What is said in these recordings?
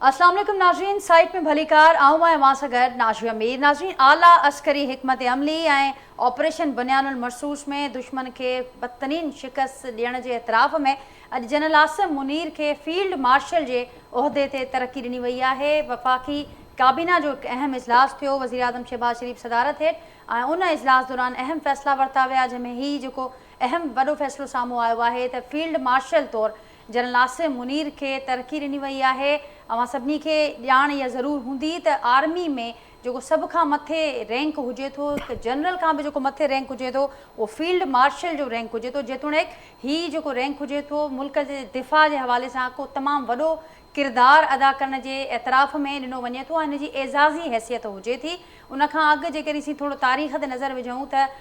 अस्सलाम वालेकुम नाज़रीन, साइट में भलीकार आऊं मां सगर नाशिया मीर। नाज़रीन, आला अस्करी हिकमत अमली ऐं ऑपरेशन बुनियानुल मरसूस में दुश्मन के बदतरीन शिकस्त ॾियण जे एतराफ़ में अॼु जनरल आसिम मुनीर के फील्ड मार्शल जे उहिदे ते तरक्की ॾिनी वई आहे। वफ़ाक़ी काबीना जो अहम इजलास थियो, वज़ीर आज़म शहबाज शरीफ सदारत हेठि, ऐं उन इजलास दौरान अहम फ़ैसिला वरिता विया, जंहिंमें हीउ जेको अहम वॾो फ़ैसिलो साम्हूं आयो आहे त फील्ड मार्शल तौरु जनरल आसिम मुनीर के तरक्की ॾिनी वई आहे। अवां सभिनी खे ॼाण इहा ज़रूरु हूंदी त आर्मी में जेको सभ खां मथे रैंक हुजे थो, हिकु जनरल खां बि जेको मथे रैंक हुजे थो, उहो फील्ड मार्शल जो रैंक हुजे थो। जेतोणीकि हीउ जेको रैंक हुजे थो मुल्क जे दिफ़ा जे हवाले सां को तमामु वॾो किरदारु अदा करण जे एतराफ़ में ॾिनो वञे थो, हिन जी एज़ाज़ी हैसियत हुजे थी। उनखां अॻु जेकॾहिं असीं थोरो तारीख़ ते नज़र विझूं त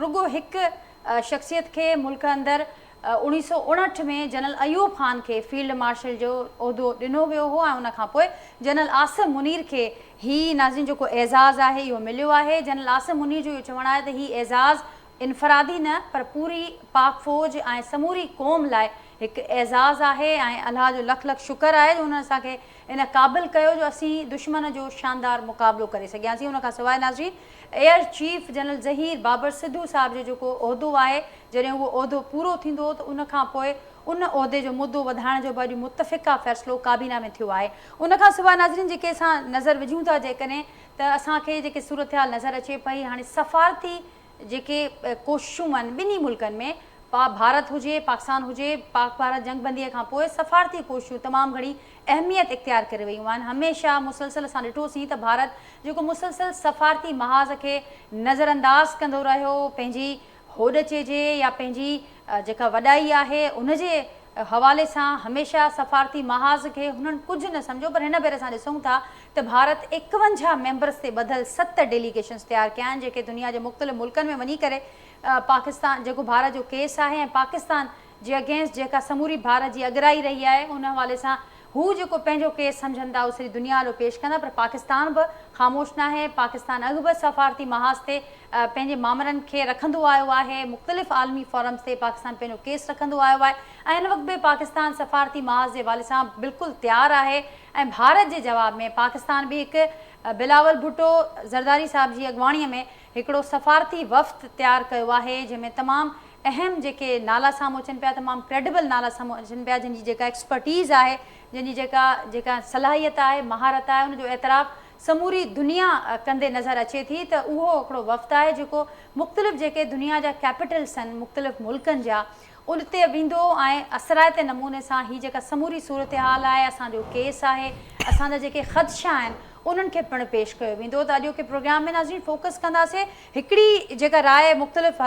रुगो हिकु शख़्सियत खे मुल्क अंदरि 1959 में जनरल अयूब ख़ान खे फील्ड मार्शल जो उहिदो ॾिनो वियो हो, ऐं उनखां पोइ जनरल आसिम मुनीर खे हीउ नाज़रीन जेको एज़ाज़ आहे इहो मिलियो आहे। जनरल आसिम मुनीर जो इहो चवणु आहे त हीउ एज़ाज़ इनफ़रादी न पर पूरी पाक फ़ौज ऐं समूरी क़ौम लाइ हिकु एज़ाज़ आहे, ऐं अलाह जो लख लख शुक्र आहे जो हुन असांखे इन क़ाबिल कयो जो असीं दुश्मन जो शानदार मुक़ाबिलो करे सघियासीं। उनखां सवाइ नाज़रीन एयर चीफ जनरल ज़हीर बाबर सिद्धू साहिब जो जेको उहिदो आहे, जॾहिं उहो उहिदो पूरो थींदो त उनखां पोइ उन उहिदे जो मुदो वधाइण जो बि अॼु मुतफ़िक़ा फ़ैसिलो काबीना में थियो आहे। उनखां सवाइ नाज़रीन जेके असां नज़र विझूं था जेकॾहिं त असांखे जेके सूरत हाल नज़र अचे पई, हाणे सफ़ारती जेके कोशिशूं आहिनि ॿिन्ही मुल्कनि में, भारत हुजे पाकिस्तान हुजे, पाक भारत जंगबंदीअ खां पोइ सफ़ारती कोशिशूं तमामु घणी अहमियत इख़्तियार करे वियूं आहिनि। हमेशह मुसलसल असां ॾिठोसीं त भारत जेको मुसलसल सफ़ारती महाज़ खे नज़रअंदाज़ कंदो रहियो, पंहिंजी होॾ चइजे या पंहिंजी जेका वॾाई आहे उनजे हवाले सां हमेशह सफ़ारती महाज़ खे हुननि कुझु न सम्झो। पर हिन भेरे असां ॾिसूं था त भारत 51 मेंबर्स ते ॿधल 7 डेलीगेशन्स तयारु कया आहिनि, जेके दुनिया जे मुख़्तलिफ़ मुल्कनि में वञी करे पाकिस्तान जेको भारत जो केस आहे ऐं पाकिस्तान जे अगेंस्ट जेका समूरी भारत जी अॻराई रही आहे उन हवाले सां हू जेको पंहिंजो केस सम्झनि था उहो सॼी दुनिया जो पेश कंदा। पर पाकिस्तान बि ख़ामोश न आहे। पाकिस्तान अॻु बि सफ़ारती महाज़ ते पंहिंजे मामरनि खे रखंदो आयो आहे, मुख़्तलिफ़ आलमी फोरम्स ते पाकिस्तान पंहिंजो केस रखंदो आयो आहे, ऐं हिन वक़्तु बि पाकिस्तान सफ़ारती महाज़ जे हवाले सां बिल्कुलु तयारु आहे। ऐं भारत जे जवाब में पाकिस्तान बि हिकु बिलावल भुट्टो ज़रदारी साहिब जी अॻुवाणीअ में हिकिड़ो सफ़ारती वफ़्द तयारु कयो आहे, जंहिंमें तमामु अहम जेके नाला साम्हूं अचनि पिया, तमामु क्रेडिबल नाला साम्हूं अचनि पिया, जंहिंजी जेका एक्सपर्टीज़ आहे, जंहिंजी जेका सलाहियत आहे, महारत आहे, उनजो एतराफ़ समूरी दुनिया कंदे नज़र अचे थी। त उहो हिकिड़ो वफ़्द आहे जेको मुख़्तलिफ़ जेके दुनिया जा कैपिटल्स आहिनि मुख़्तलिफ़ मुल्कनि जा उन ते वेंदो ऐं असराइते नमूने सां हीअ जेका समूरी सूरत हाल आहे, असांजो केस आहे, असांजा जेके ख़दशा आहिनि उन्हनि खे पिणु पेश कयो वेंदो। त अॼोके प्रोग्राम में नाज़रीन फ़ोकस कंदासीं हिकिड़ी जेका राय मुख़्तलिफ़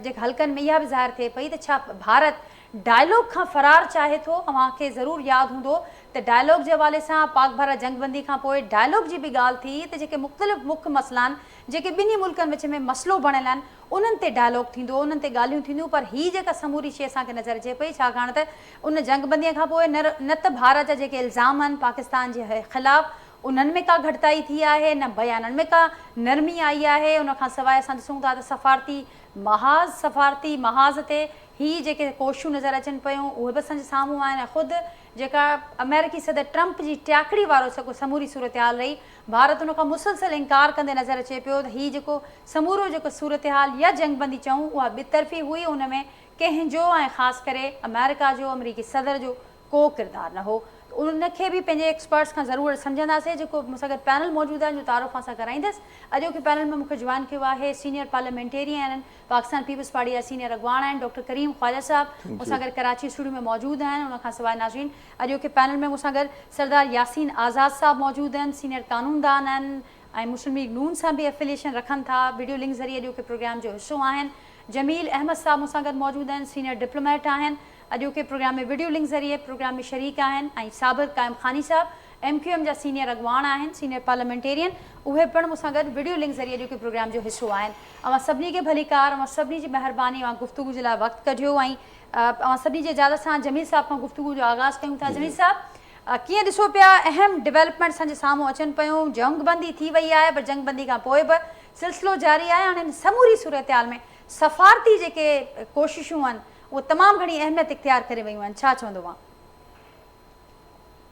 जेके हल्कनि में इहा बि ज़ाहिर थिए पई त छा भारत डायलॉग खां फ़रार चाहे थो। अव्हांखे ज़रूरु यादि हूंदो त डायलॉग जे हवाले सां पाक भारत जंगबंदी खां पोइ डायलॉग जी बि ॻाल्हि थी त जेके मुख़्तलिफ़ मुख्य मसइला आहिनि जेके ॿिन्ही मुल्कनि विच में मसइलो बणियल आहिनि उन्हनि ते डायलॉग थींदो, उन्हनि ते ॻाल्हियूं थींदियूं। पर हीअ जेका समूरी शइ असांखे नज़र अचे पई, छाकाणि त उन जंगबंदीअ खां पोइ न त भारत जा जेके इल्ज़ाम आहिनि पाकिस्तान जे ख़िलाफ़ु उन्हनि में का घटिताई थी आहे, न बयाननि में का नरमी आई आहे। उनखां सवाइ असां ॾिसूं था त सफ़ारती महाज़ ते हीअ जेके कोशिशूं नज़र अचनि पियूं उहे बि असांजे साम्हूं आहिनि। ऐं ख़ुदि जेका अमेरिकी सदर ट्रंप जी टियाकड़ी वारो जेको समूरी सूरत हाल रही, भारत उनखां मुसलसल इनकार कंदे नज़र अचे पियो त हीअ जेको समूरो जेको सूरत हाल या जंगबंदी चऊं उहा ॿितरफ़ी हुई, उन में कंहिंजो ऐं ख़ासि करे अमेरिका जो अमरीकी सदर जो को किरदारु न हो। उनखे बि पंहिंजे एक्सपर्ट्स खां ज़रूरु सम्झंदासीं। जेको मूंसां गॾु पैनल मौजूदु आहे जो तारुफ़ सां कराईंदसि। अॼोके पैनल में मूंखे जॉइन कयो आहे सीनियर पार्लियामेंटेरियन आहिनि, पाकिस्तान पीपल्स पार्टी जा सीनियर अॻवान आहिनि डॉक्टर करीम ख्वाजा साहिबु, मूंसां गॾु कराची स्टूडियो में मौजूदु आहिनि। उनखां सवाइ नाज़रीन अॼोके पैनल में मूंसां गॾु सरदार यासीन आज़ाद साहिबु मौजूदु आहिनि, सीनियर कानूनदान आहिनि ऐं मुस्लिम लीग नून सां बि एफिलिएशन रखनि था, वीडियो लिंक ज़रिए अॼोके प्रोग्राम जो हिसो आहिनि। जमील अहमद साहिबु मूंसां गॾु मौजूदु आहिनि, सीनियर डिप्लोमेट आहिनि, अॼोके प्रोग्राम में वीडियो लिंक ज़रिए प्रोग्राम में शरीक आहिनि। ऐं साबिर क़ाइम ख़ानी साहिबु MQM जा सीनियर अॻवान आहिनि, सीनियर पार्लियामेंटेरियन, उहे पिणु मूंसां गॾु वीडियो लिंक ज़रिए अॼोके प्रोग्राम जो हिसो आहिनि। अवां सभिनी खे भलीकार, अवां सभिनी जी महिरबानी, अवां गुफ़्तगू जे लाइ वक़्तु कढियो ऐं अवां सभिनी जे इजाज़त सां जमील साहिब खां गुफ़्तगू जो आगाज़ कयूं था। जमील साहिबु कीअं ॾिसो पिया अहम डेवलपमेंट असांजे साम्हूं अचनि पियूं, जंगबंदी थी वई आहे पर जंगबंदी खां पोइ बि सिलसिलो जारी आहे। हाणे समूरी सूरत हाल में सफ़ारती जेके कोशिशूं आहिनि उहे तमामु घणी अहमियत इख़्तियार करे वियूं आहिनि, छा चवंदो आहे?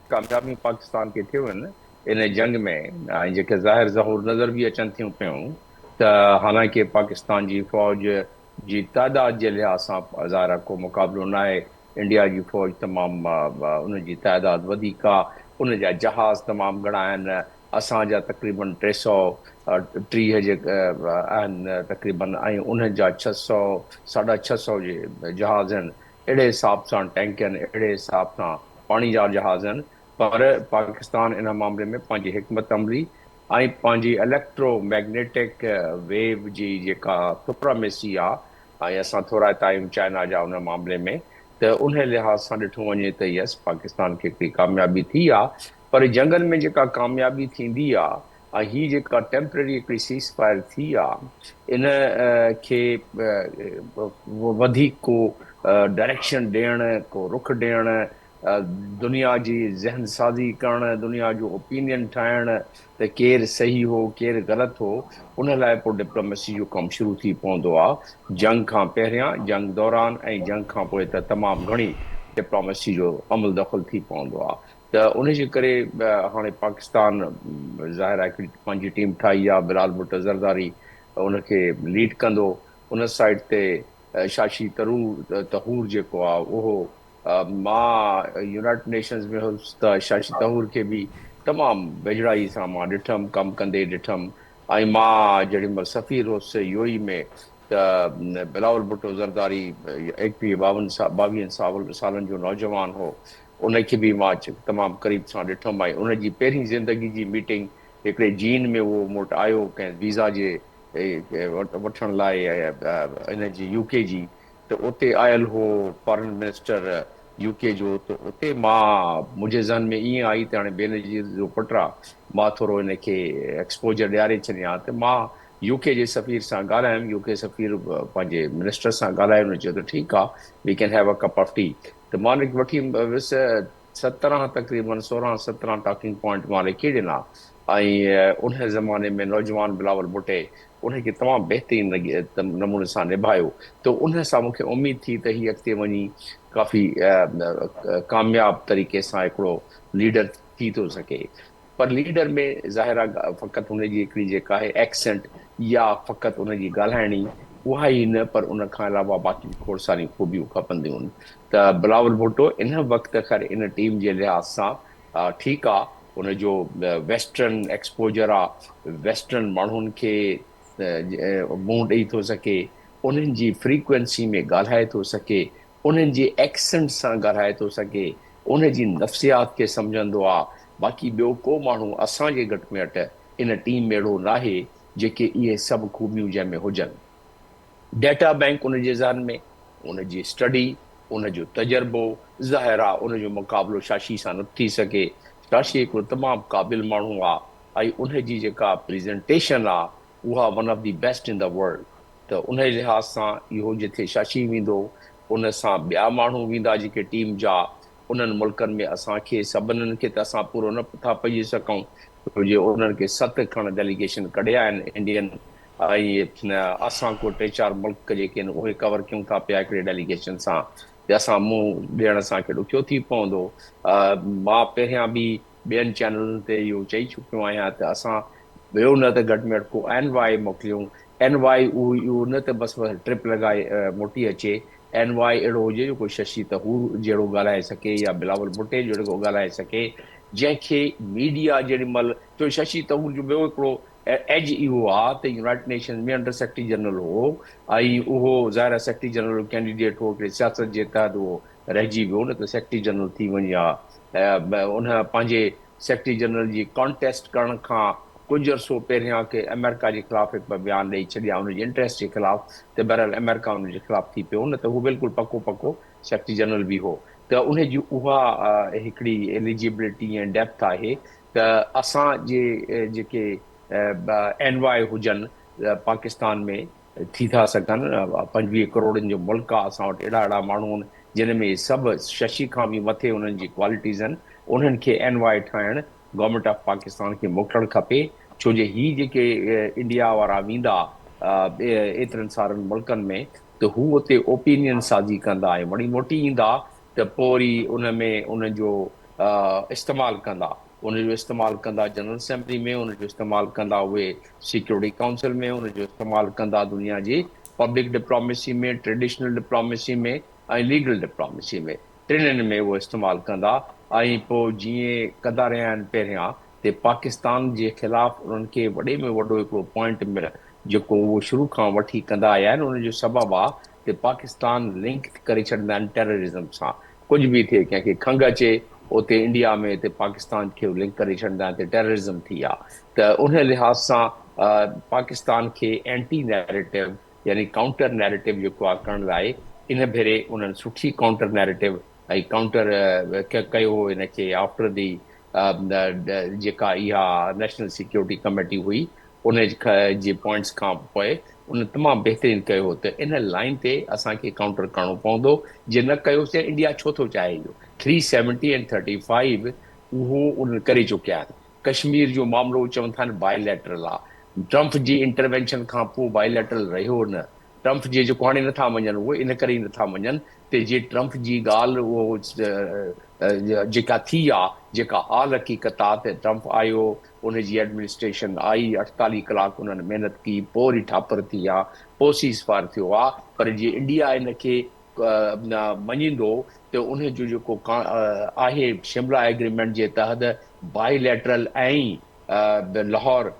कामयाबियूं पाकिस्तान खे थियूं आहिनि इन जंग में, ऐं जेके ज़ाहिर ज़हूर नज़र बि अचनि थियूं पियूं, त हालांकि पाकिस्तान जी फ़ौज जी तादाद जे लिहाज़ सां ज़ाहिर को मुक़ाबिलो न आहे। इंडिया जी फ़ौज तमामु उन जी तादाद वधीक आहे, उन जा जहाज़ तमामु घणा आहिनि। असांजा तक़रीबन 330 आहिनि तक़रीबन, ऐं उन्हनि जा 600 650 जे जहाज़ आहिनि। अहिड़े हिसाब सां टैंक आहिनि, अहिड़े हिसाब सां पाणी जा जहाज़ आहिनि। पर पाकिस्तान इन मामले में पंहिंजी हिकमत अमली ऐं पंहिंजी इलेक्ट्रोमैग्नेटिक वेव जी जेका सुप्रामेसी आहे, ऐं असां थोरा हितां आहियूं चाइना जा उन मामले में, त उन लिहाज़ सां ॾिठो वञे त यस पाकिस्तान खे हिकिड़ी कामयाबी थी आहे। पर जंगनि में जेका कामयाबी थींदी आहे, ऐं हीअ जेका टेम्पररी हिकिड़ी सीज़ फायर थी आहे, इन खे वधीक को डायरेक्शन ॾियणु, को रुख ॾियणु, दुनिया जी ज़हन साज़ी करणु, दुनिया जो ओपिनियन ठाहिणु त केरु सही हो केरु ग़लति हो, उन लाइ पोइ डिप्लोमेसी जो कमु शुरू थी पवंदो आहे। जंग खां पहिरियां, जंग दौरान ऐं जंग खां पोइ त तमामु घणी डिप्लोमेसी जो अमल दख़ल थी पवंदो आहे। त उन जे करे हाणे पाकिस्तान ज़ाहिर आहे हिकिड़ी पंहिंजी टीम ठाही आहे, बिलाल भुट्टो ज़रदारी उनखे लीड कंदो। उन साइड ते शाशी तहूर जेको आहे उहो, मां यूनाइटेड नेशंस में हुउसि त शाशी तहूर खे बि तमामु वेझड़ाई सां मां ॾिठमि, कमु कंदे ॾिठमि। ऐं मां जेॾी महिल सफ़ीर हुउसि यूएई में, त बिलावल भुट्टो ज़रदारी 22 सालनि जो नौजवान हो, उनखे बि मां तमामु क़रीब सां ॾिठमि। ऐं उनजी पहिरीं ज़िंदगी जी मीटिंग हिकिड़े जीन में उहो मूं वटि आयो कंहिं वीज़ा जे वठण लाइ, इन जी यूके जी, त उते आयल हो फॉरेन मिनिस्टर यूके जो। त उते मुंहिंजे ज़हन में ईअं आई त हाणे बेनज़ीर जो पुटु आहे, मां थोरो हिनखे एक्सपोजर ॾियारे छॾियां। त मां यूके जे सफ़ीर सां ॻाल्हायुमि, यूके सफ़ीर पंहिंजे मिनिस्टर सां ॻाल्हायो, हुन चयो त ठीकु आहे, we can have a cup of tea. त मां हुनखे वठी वियुसि, 17 तक़रीबन 16-17 टॉकिंग पॉइंट मां लिखी ॾिना। ऐं उन ज़माने में नौजवान बिलावल भुट्टे उनखे तमामु बहितरीन नमूने सां निभायो। त उन सां मूंखे उमेद थी त हीअ अॻिते वञी काफ़ी कामयाब तरीक़े सां हिकिड़ो लीडर थी थो सघे। पर लीडर में ज़ाहिर आहे फ़क़ति हुनजी हिकिड़ी जेका आहे एक्सेंट, या फ़क़ति हुनजी ॻाल्हाइणी उहा ई न, पर उन खां अलावा बाक़ी खोड़ सारियूं ख़ूबियूं खपंदियूं आहिनि। त बिलावल भुट्टो इन वक़्तु ख़ैर इन टीम जे लिहाज़ सां ठीकु आहे, हुनजो वेस्टर्न एक्सपोजर आहे, वेस्टर्न माण्हुनि खे मुंहुं ॾेई थो सघे, उन्हनि जी फ्रीक्वेंसी में ॻाल्हाए थो सघे, उन्हनि जे एक्सेंट सां ॻाल्हाए थो सघे, उन जी नफ़्सियात खे सम्झंदो आहे। बाक़ी ॿियो को माण्हू असांजे घटि में घटि इन टीम में अहिड़ो न आहे जेके इहे सभु ख़ूबियूं जंहिंमें हुजनि। डेटा बैंक उनजे ज़हन में, उनजी स्टडी, उनजो तजुर्बो, ज़ाहिर आहे उनजो मुक़ाबिलो शाशी सां न थी सघे। शाशी हिकिड़ो तमामु क़ाबिल माण्हू आहे, ऐं उनजी जेका प्रेज़ेंटेशन आहे उहा one of the best in the world. त उन लिहाज़ सां इहो जिथे शाशी वेंदो, उन सां ॿिया माण्हू वेंदा जेके टीम जा। उन्हनि मुल्कनि में असांखे सभिनीनि खे त असां पूरो न था पइजी सघूं, छोजे उन्हनि खे 7 खण डेलीगेशन कढिया आहिनि इंडियन, ऐं असां को 3-4 मुल्क जेके आहिनि उहे कवर कयूं था पिया हिकिड़े डेलीगेशन सां। त असां मुंहुं ॾियण असांखे ॾुखियो थी पवंदो। मां पहिरियां बि ॿियनि चैनलनि ते इहो चई चुकियो आहियां त असां ॿियो न त घटि में घटि को NY मोकिलियूं। NY इहो न त बसि ट्रिप लॻाए मोटी अचे, NY अहिड़ो हुजे जो कोई शशि तहूर जहिड़ो ॻाल्हाए सघे, या बिलावल भुट्टे जहिड़ो ॻाल्हाए सघे, जंहिंखे मीडिया जेॾी महिल, छो शशि तहूर जो ॿियो हिकिड़ो एज इहो आहे त यूनाइटेड नेशन में अंडर सेक्रेटरी जनरल हो, ऐं उहो ज़ाहिर सेक्रेटरी जनरल कैंडिडेट हो, हिकिड़े सियासत जे तहत उहो रहिजी वियो, न त सेक्रेटरी जनरल थी वञे हा। उन पंहिंजे सेक्रेटरी जनरल जी कॉन्टेस्ट करण खां कुझु अर्सो पहिरियां के अमेरिका जे ख़िलाफ़ हिकु बयान ॾेई छॾिया हुनजे इंट्रस्ट जे ख़िलाफ़, त बहरहाल अमेरिका हुनजे ख़िलाफ़ थी पियो, न त हू बिल्कुलु पको पको सेक्रेटरी जनरल बि हो। त उनजी उहा हिकिड़ी एलिजिबिलिटी ऐं डेप्थ आहे। त असांजे जेके NY हुजनि पाकिस्तान में थी था सघनि, 25 करोड़नि जो मुल्क आहे, असां वटि अहिड़ा माण्हू आहिनि जिन में सभु शशि खां बि मथे उन्हनि जी क्वालिटीज़ आहिनि। उन्हनि खे NY ठाहिणु गवर्नमेंट ऑफ पाकिस्तान खे मोकिलणु खपे, छो जे ही जेके इंडिया वारा वेंदा एतिरनि सारनि मुल्कनि में, त हू उते ओपिनियन साज़ी कंदा ऐं वड़ी मोटी ईंदा, त पोइ वरी उन में उनजो इस्तेमालु कंदा, उनजो इस्तेमालु कंदा जनरल असेंबली में, उनजो इस्तेमालु कंदा उहे सिक्योरिटी काउंसिल में, उनजो इस्तेमालु कंदा दुनिया जी पब्लिक डिप्लोमेसी में, ट्रेडिशनल डिप्लोमेसी में ऐं लीगल डिप्लोमेसी में, टिनिनि में उहो इस्तेमालु कंदा। ऐं पोइ जीअं कंदा रहिया आहिनि पहिरियां ते पाकिस्तान जे ख़िलाफ़ उन्हनि खे वॾे में वॾो हिकिड़ो पॉइंट जेको उहो शुरू खां वठी कंदा आया आहिनि, उनजो सबबु आहे ते पाकिस्तान लिंक करे छॾींदा आहिनि टेररिज़म सां। कुझु बि थिए, कंहिंखे खंघि अचे उते इंडिया में ते पाकिस्तान खे लिंक करे छॾींदा आहिनि, ते टेररिज़म थी आहे। त उन लिहाज़ सां पाकिस्तान खे एंटी नैरेटिव यानी काउंटर नैरेटिव जेको आहे करण लाइ इन भेरे उन्हनि सुठी काउंटर नैरेटिव ऐं काउंटर कयो हिनखे आफ्टर दी जेका इहा नेशनल सिक्योरिटी कमेटी हुई उन जे पॉइंट्स खां पोइ उन तमामु बहितरीनु कयो त इन लाइन ते असांखे काउंटर करणो पवंदो। जे न कयोसीं इंडिया छो थो चाहे इहो 370 ऐं 35 उहो उन करे चुकिया आहिनि। कश्मीर जो मामिलो चवनि था बायलैटरल आहे, ट्रम्प जी इंटरवेंशन खां पोइ बायलैटरल रहियो न। ट्रम्प जे जेको हाणे नथा मञनि उहे इन करे ई नथा मञनि ते जे ट्रम्प जी ॻाल्हि उहो जेका थी आहे, जेका हाल हक़ीक़त आहे त ट्रम्प आयो, उनजी एडमिनिस्ट्रेशन आई, 48 कलाक उन्हनि महिनत की, पोइ वरी ठापर थी आहे, पोइ सीज़ फायर थियो आहे। पर जे इंडिया इनखे मञींदो त उनजो जेको आहे शिमला एग्रीमेंट जे तहत बायलैटरल ऐं लाहौर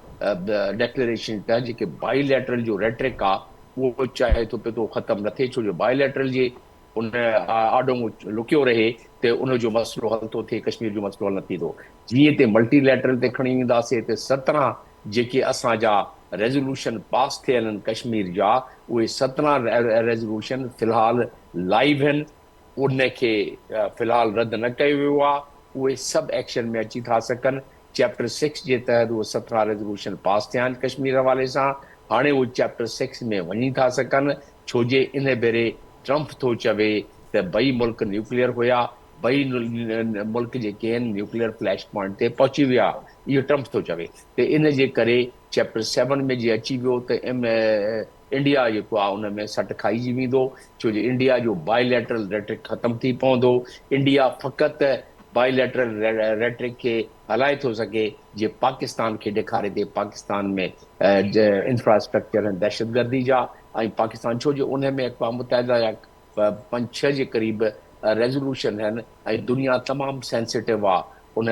डिक्लेरेशन तहत जेके बायलैटरल जो रेट्रिक आहे उहो चाहे थो पियो तो ख़तमु न थिए, छो जो बायलैटरल जे उन आॾो लुकियो रहे त उनजो मसइलो हल थो थिए, कश्मीर जो मसइलो हल न थींदो। जीअं ते मल्टीलैटरल ते खणी ईंदासीं त 17 जेके असांजा रेज़ोल्यूशन पास थियल आहिनि कश्मीर जा, उहे 17 रेज़ोल्यूशन फ़िलहालु लाइव आहिनि, उनखे फ़िलहालु रद्द न कयो वियो आहे। उहे सभु एक्शन में अची था सघनि। चैप्टर 6 जे तहत उहे 17 रेज़ोल्यूशन पास थिया आहिनि कश्मीर हवाले सां। हाणे उहे चैप्टर 6 में वञी था सघनि, छो जे इन भेरे ट्रम्प थो चवे त ॿई मुल्क न्यूक्लियर हुया, ॿई मुल्क जेके आहिनि न्यूक्लियर फ्लैश पॉइंट ते पहुची विया, इहो ट्रम्प थो चवे। त इन जे करे चैप्टर 7 में जे अची वियो त इंडिया जेको आहे उन में सट खाइजी वेंदो, छो जो इंडिया जो बायलैटरल रेट्रिक ख़तमु थी पवंदो। इंडिया फ़क़ति बायलैटरल रेट्रिक खे हलाए थो सघे जे पाकिस्तान खे ॾेखारे थी पाकिस्तान में इंफ्रास्ट्रक्चर ऐं दहशतगर्दी जा। ऐं पाकिस्तान छो जो उन में अक़वाम मुतहिदा जा 5-6 जे क़रीब रेज़ोल्यूशन आहिनि ऐं दुनिया तमामु सेंसिटिव आहे उन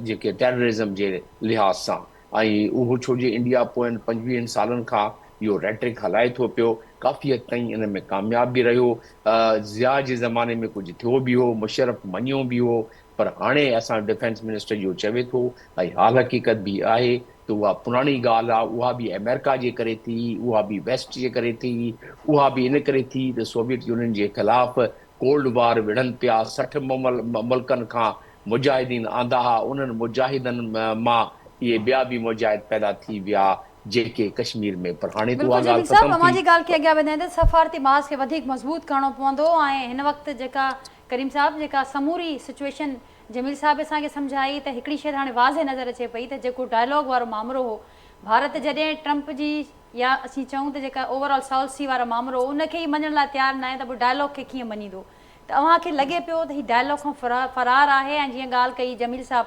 जेके टेररिज़म जे लिहाज़ सां। ऐं उहो छो जो इंडिया पोयनि 25 सालनि खां इहो रेट्रिक हलाए थो पियो, काफ़ी हद ताईं इन में कामयाब बि रहियो। ज़िया जे ज़माने में कुझु थियो बि हो, मुशर्रफ मञियो बि हो, पर हाणे असां डिफेंस मिनिस्टर जो चवे थो ऐं हाल हक़ीक़त बि आहे त उहा पुराणी ॻाल्हि आहे। उहा बि अमेरिका जे करे थी, उहा बि वेस्ट जे करे थी, उहा बि इन करे थी त सोवियत यूनियन जे ख़िलाफ़ कोल्ड वार विढ़नि पिया। 60 मुल्कनि खां मुजाहिदीन आंदा हुआ, उन्हनि मुजाहिदनि मां इहे ॿिया बि मुजाहिद पैदा थी विया जेके कश्मीर में, पर हाणे त उहा ॻाल्हि ख़तमु थी। जी ॻाल्हि खे अॻियां वधाईंदे सफ़ारती मास खे वधीक मज़बूत करणो पवंदो ऐं हिन वक़्तु जेका करीम साहब जेका समूरी सिचुएशन जमील साहब असांखे सम्झाई त हिकिड़ी शइ हाणे वाज़े नज़र अचे पई त जेको डायलॉग वारो मामिलो हो, भारत जॾहिं ट्रम्प जी या असीं चऊं त जेका ओवरऑल सॉल्सी वारो मामिलो उनखे ई मञण लाइ तयारु न आहे त पोइ डायलॉग खे कीअं मञींदो। त अव्हांखे लॻे पियो त हीउ डायलॉग खां फ़रार आहे ऐं जीअं ॻाल्हि कई जमील साहब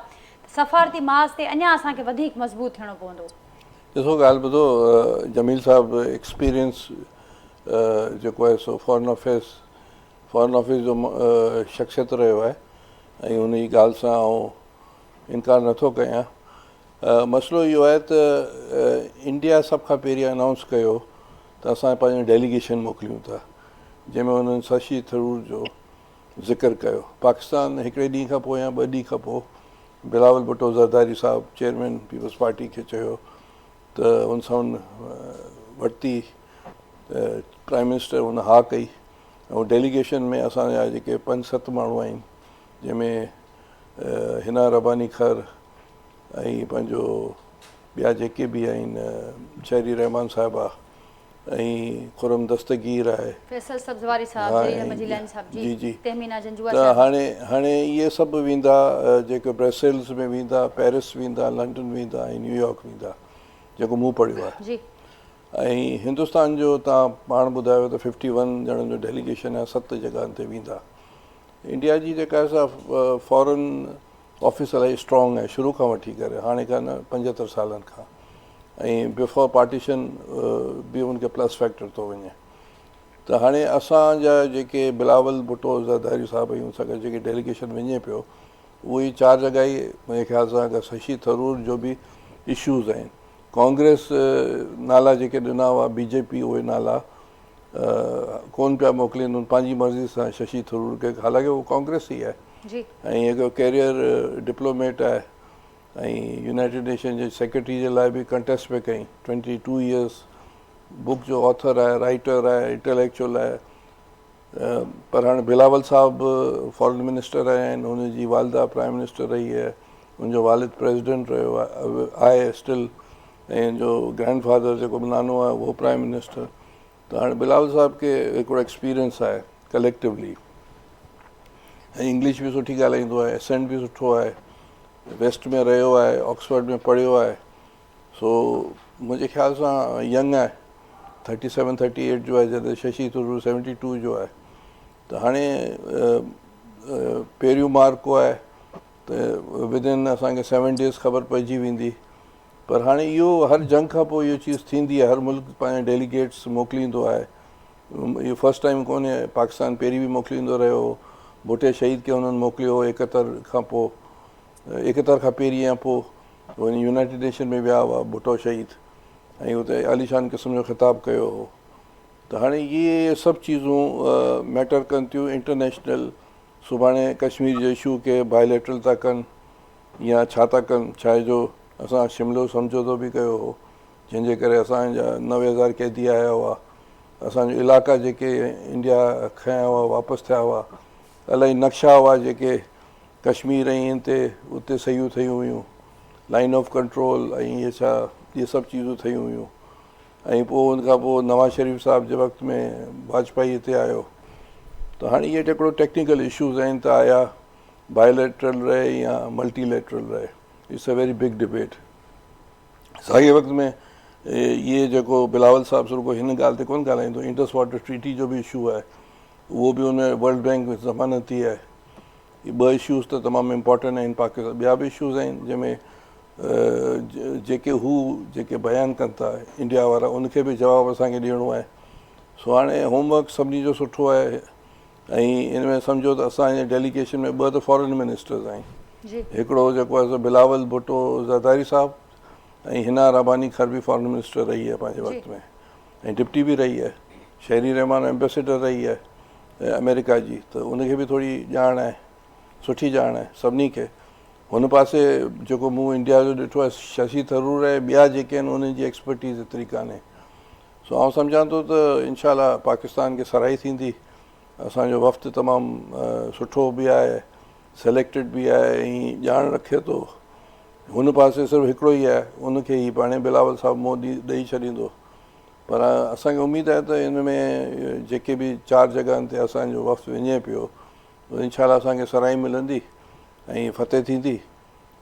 सफ़ारती मास ते अञा असांखे वधीक मज़बूत थियणो पवंदो। ॾिसो ॻाल्हि ॿुधो, जमील साहब एक्सपीरियंस जेको आहे सो फॉरेन ऑफिस जो शख़्सियत रहियो आहे ऐं उन जी ॻाल्हि सां आउं इनकार नथो कयां। मसइलो इहो आहे त इंडिया सभ खां पहिरीं अनाउंस कयो त असां पंहिंजो डेलीगेशन मोकिलियूं था, जंहिंमें उन्हनि शशि थरूर जो ज़िक्र कयो। पाकिस्तान हिकिड़े ॾींहं खां पोइ या 2 ॾींहं खां पोइ बिलावल भुट्टो ज़रदारी साहब चेयरमैन पीपल्स पार्टी खे चयो त उन सां वरिती, प्राइम मिनिस्टर उन हा कई ऐं डेलीगेशन में असांजा जेके 5-7 माण्हू आहिनि, जंहिंमें हिना रबानी खर ऐं पंहिंजो ॿिया जेके बि आहिनि शहरी रहमान साहिबा ऐं खुरम दस्तगीर आहे, त हाणे इहे सभु वेंदा, जेके ब्रसेल्स में वेंदा, पेरिस वेंदा, लंडन वेंदा ऐं न्यूयॉर्क वेंदा, जेको मूं पढ़ियो आहे। ऐं हिंदुस्तान जो तव्हां पाण ॿुधायो त 51 ॼणनि जो डेलीगेशन आहे, 7 जॻहनि ते वेंदा। इंडिया जी जेका सा फॉरेन ऑफिस इलाही स्ट्रॉन्ग आहे शुरू खां वठी करे, हाणे खां न 75 सालनि खां, ऐं बिफोर पार्टीशन बि उनखे प्लस फैक्टर थो वञे। त हाणे असांजा जेके बिलावल भुट्टो ज़रदारी साहिब ऐं सां गॾु जेके डेलीगेशन वञे पियो, उहे 4 जॻह ई मुंहिंजे ख़्याल सां अगरि शशि थरूर जो बि इशूज़ आहिनि। कांग्रेस नाला जेके ॾिना हुआ बीजेपी उहे नाला कोन पिया मोकिलीनि पंहिंजी मर्ज़ी सां शशि थरूर खे, हालांकि उहो कांग्रेस ई आहे जी ऐं हिकु कैरियर डिप्लोमेट आहे ऐं यूनाइटेड नेशन जे सेक्रेटरी जे लाइ बि कंटेस्ट पे कई, 22 इयर्स, बुक जो ऑथर आहे, राइटर आहे, इंटेलेक्चुअल आहे। पर हाणे बिलावल साहब फॉरेन मिनिस्टर आहिनि, हुनजी वालदा प्राइम मिनिस्टर रही आहे, हुनजो वालिद प्रेसिडेंट रहियो आहे स्टिल, ऐं जो ग्रैंडफादर जेको नानो आहे उहो प्राइम मिनिस्टर। त हाणे बिलावल साहब खे हिकिड़ो एक्सपीरियंस आहे कलेक्टिवली, ऐं इंग्लिश बि सुठी ॻाल्हाईंदो आहे, एसेंट बि सुठो आहे, वेस्ट में रहियो आहे, ऑक्सफर्ड में पढ़ियो आहे। सो मुंहिंजे ख़्याल सां यंग आहे, 37 38 जो आहे, जॾहिं शशि थरूर 72 जो आहे। त हाणे पहिरियों मार्को आहे त विदिन असांखे 7 डेज़ ख़बर पइजी वेंदी। पर हाणे इहो हर जंग खां पोइ इहो चीज़ थींदी आहे, हर मुल्क पंहिंजा डेलीगेट्स मोकिलींदो आहे। इहो फस्ट टाइम कोन्हे, पाकिस्तान पहिरीं बि मोकिलींदो रहियो, भुटे शहीद खे हुननि मोकिलियो 71 खां पोइ, 71 खां पहिरीं या पोइ वञी यूनाइटेड नेशन में विया हुआ भुटो शहीद, ऐं हुते आलीशान क़िस्म जो ख़िताबु कयो हो। त हाणे इहे सभु चीज़ूं मैटर कनि थियूं इंटरनेशनल। सुभाणे कश्मीर जे इशू खे बायोलेटरल था कनि या छा था कनि, छा जो असां शिमलो समझौतो बि कयो हो, जंहिंजे करे असांजा 90,000 कैदी आया हुआ, असांजो इलाइक़ा जेके इंडिया खयां हुआ वापसि थिया हुआ, इलाही नक्शा हुआ जेके कश्मीर ऐं हिते उते सहियूं ठहियूं हुयूं, लाइन ऑफ कंट्रोल ऐं इहे सभु चीज़ूं ठहियूं हुयूं। ऐं पोइ उनखां पोइ नवाज़ शरीफ़ साहिब जे वक़्त में वाजपेयी हिते आयो। त हाणे इहे हिकिड़ो टेक्निकल इशूज़ आहिनि, त आया बायोलेटरल रहे या मल्टीलेटरल रहे, it's a very big debate. साॻे वक़्त में इहे जेको बिलावल साहिबु रुगो हिन ॻाल्हि ते कोन ॻाल्हाईंदो, इंडस वाटर ट्रीटी जो बि इशू आहे, उहो बि उन वर्ल्ड बैंक में ज़मानती आहे। इहे 2 इशूज़ त तमामु इम्पॉर्टेंट आहिनि पाकिस्तान। ॿिया बि इशूज़ आहिनि जंहिंमें जेके बयानु कनि था इंडिया वारा, उनखे बि जवाबु असांखे ॾियणो आहे। सो हाणे होमवर्क सभिनी जो सुठो आहे, ऐं इन में सम्झो त असांजे डेलीगेशन में 2 त फॉरेन मिनिस्टर्स आहिनि, हिकिड़ो जेको आहे बिलावल भुट्टो ज़रदारी साहिबु, ऐं हिना रबानी खरबी फॉरेन मिनिस्टर रही आहे पंहिंजे वक़्त में, ऐं डिप्टी बि रही आहे, शहरी रहमान एम्बेसडर रही आहे अमेरिका जी। त उनखे बि थोरी ॼाण आहे, सुठी ॼाण आहे सभिनी खे। हुन पासे जेको मूं इंडिया जो ॾिठो आहे, शशि थरूर ऐं ॿिया जेके आहिनि उन्हनि जी एक्सपर्टीज़ एतिरी कान्हे। सो आउं सम्झां थो त इनशाला पाकिस्तान खे सराही थींदी। असांजो वफ़्तु तमामु सुठो बि आहे, सिलेक्टेड बि आहे, ऐं ॼाण रखे थो। हुन पासे सिर्फ़ु हिकिड़ो ई आहे, उनखे ई पाणे बिलावल साहिबु मोदी ॾेई छॾींदो। पर असांखे उमेदु आहे त इन में जेके बि 4 जॻहनि ते असांजो वफ़्तु वञे पियो, इनशाला असांखे सराही मिलंदी ऐं फतेह थींदी।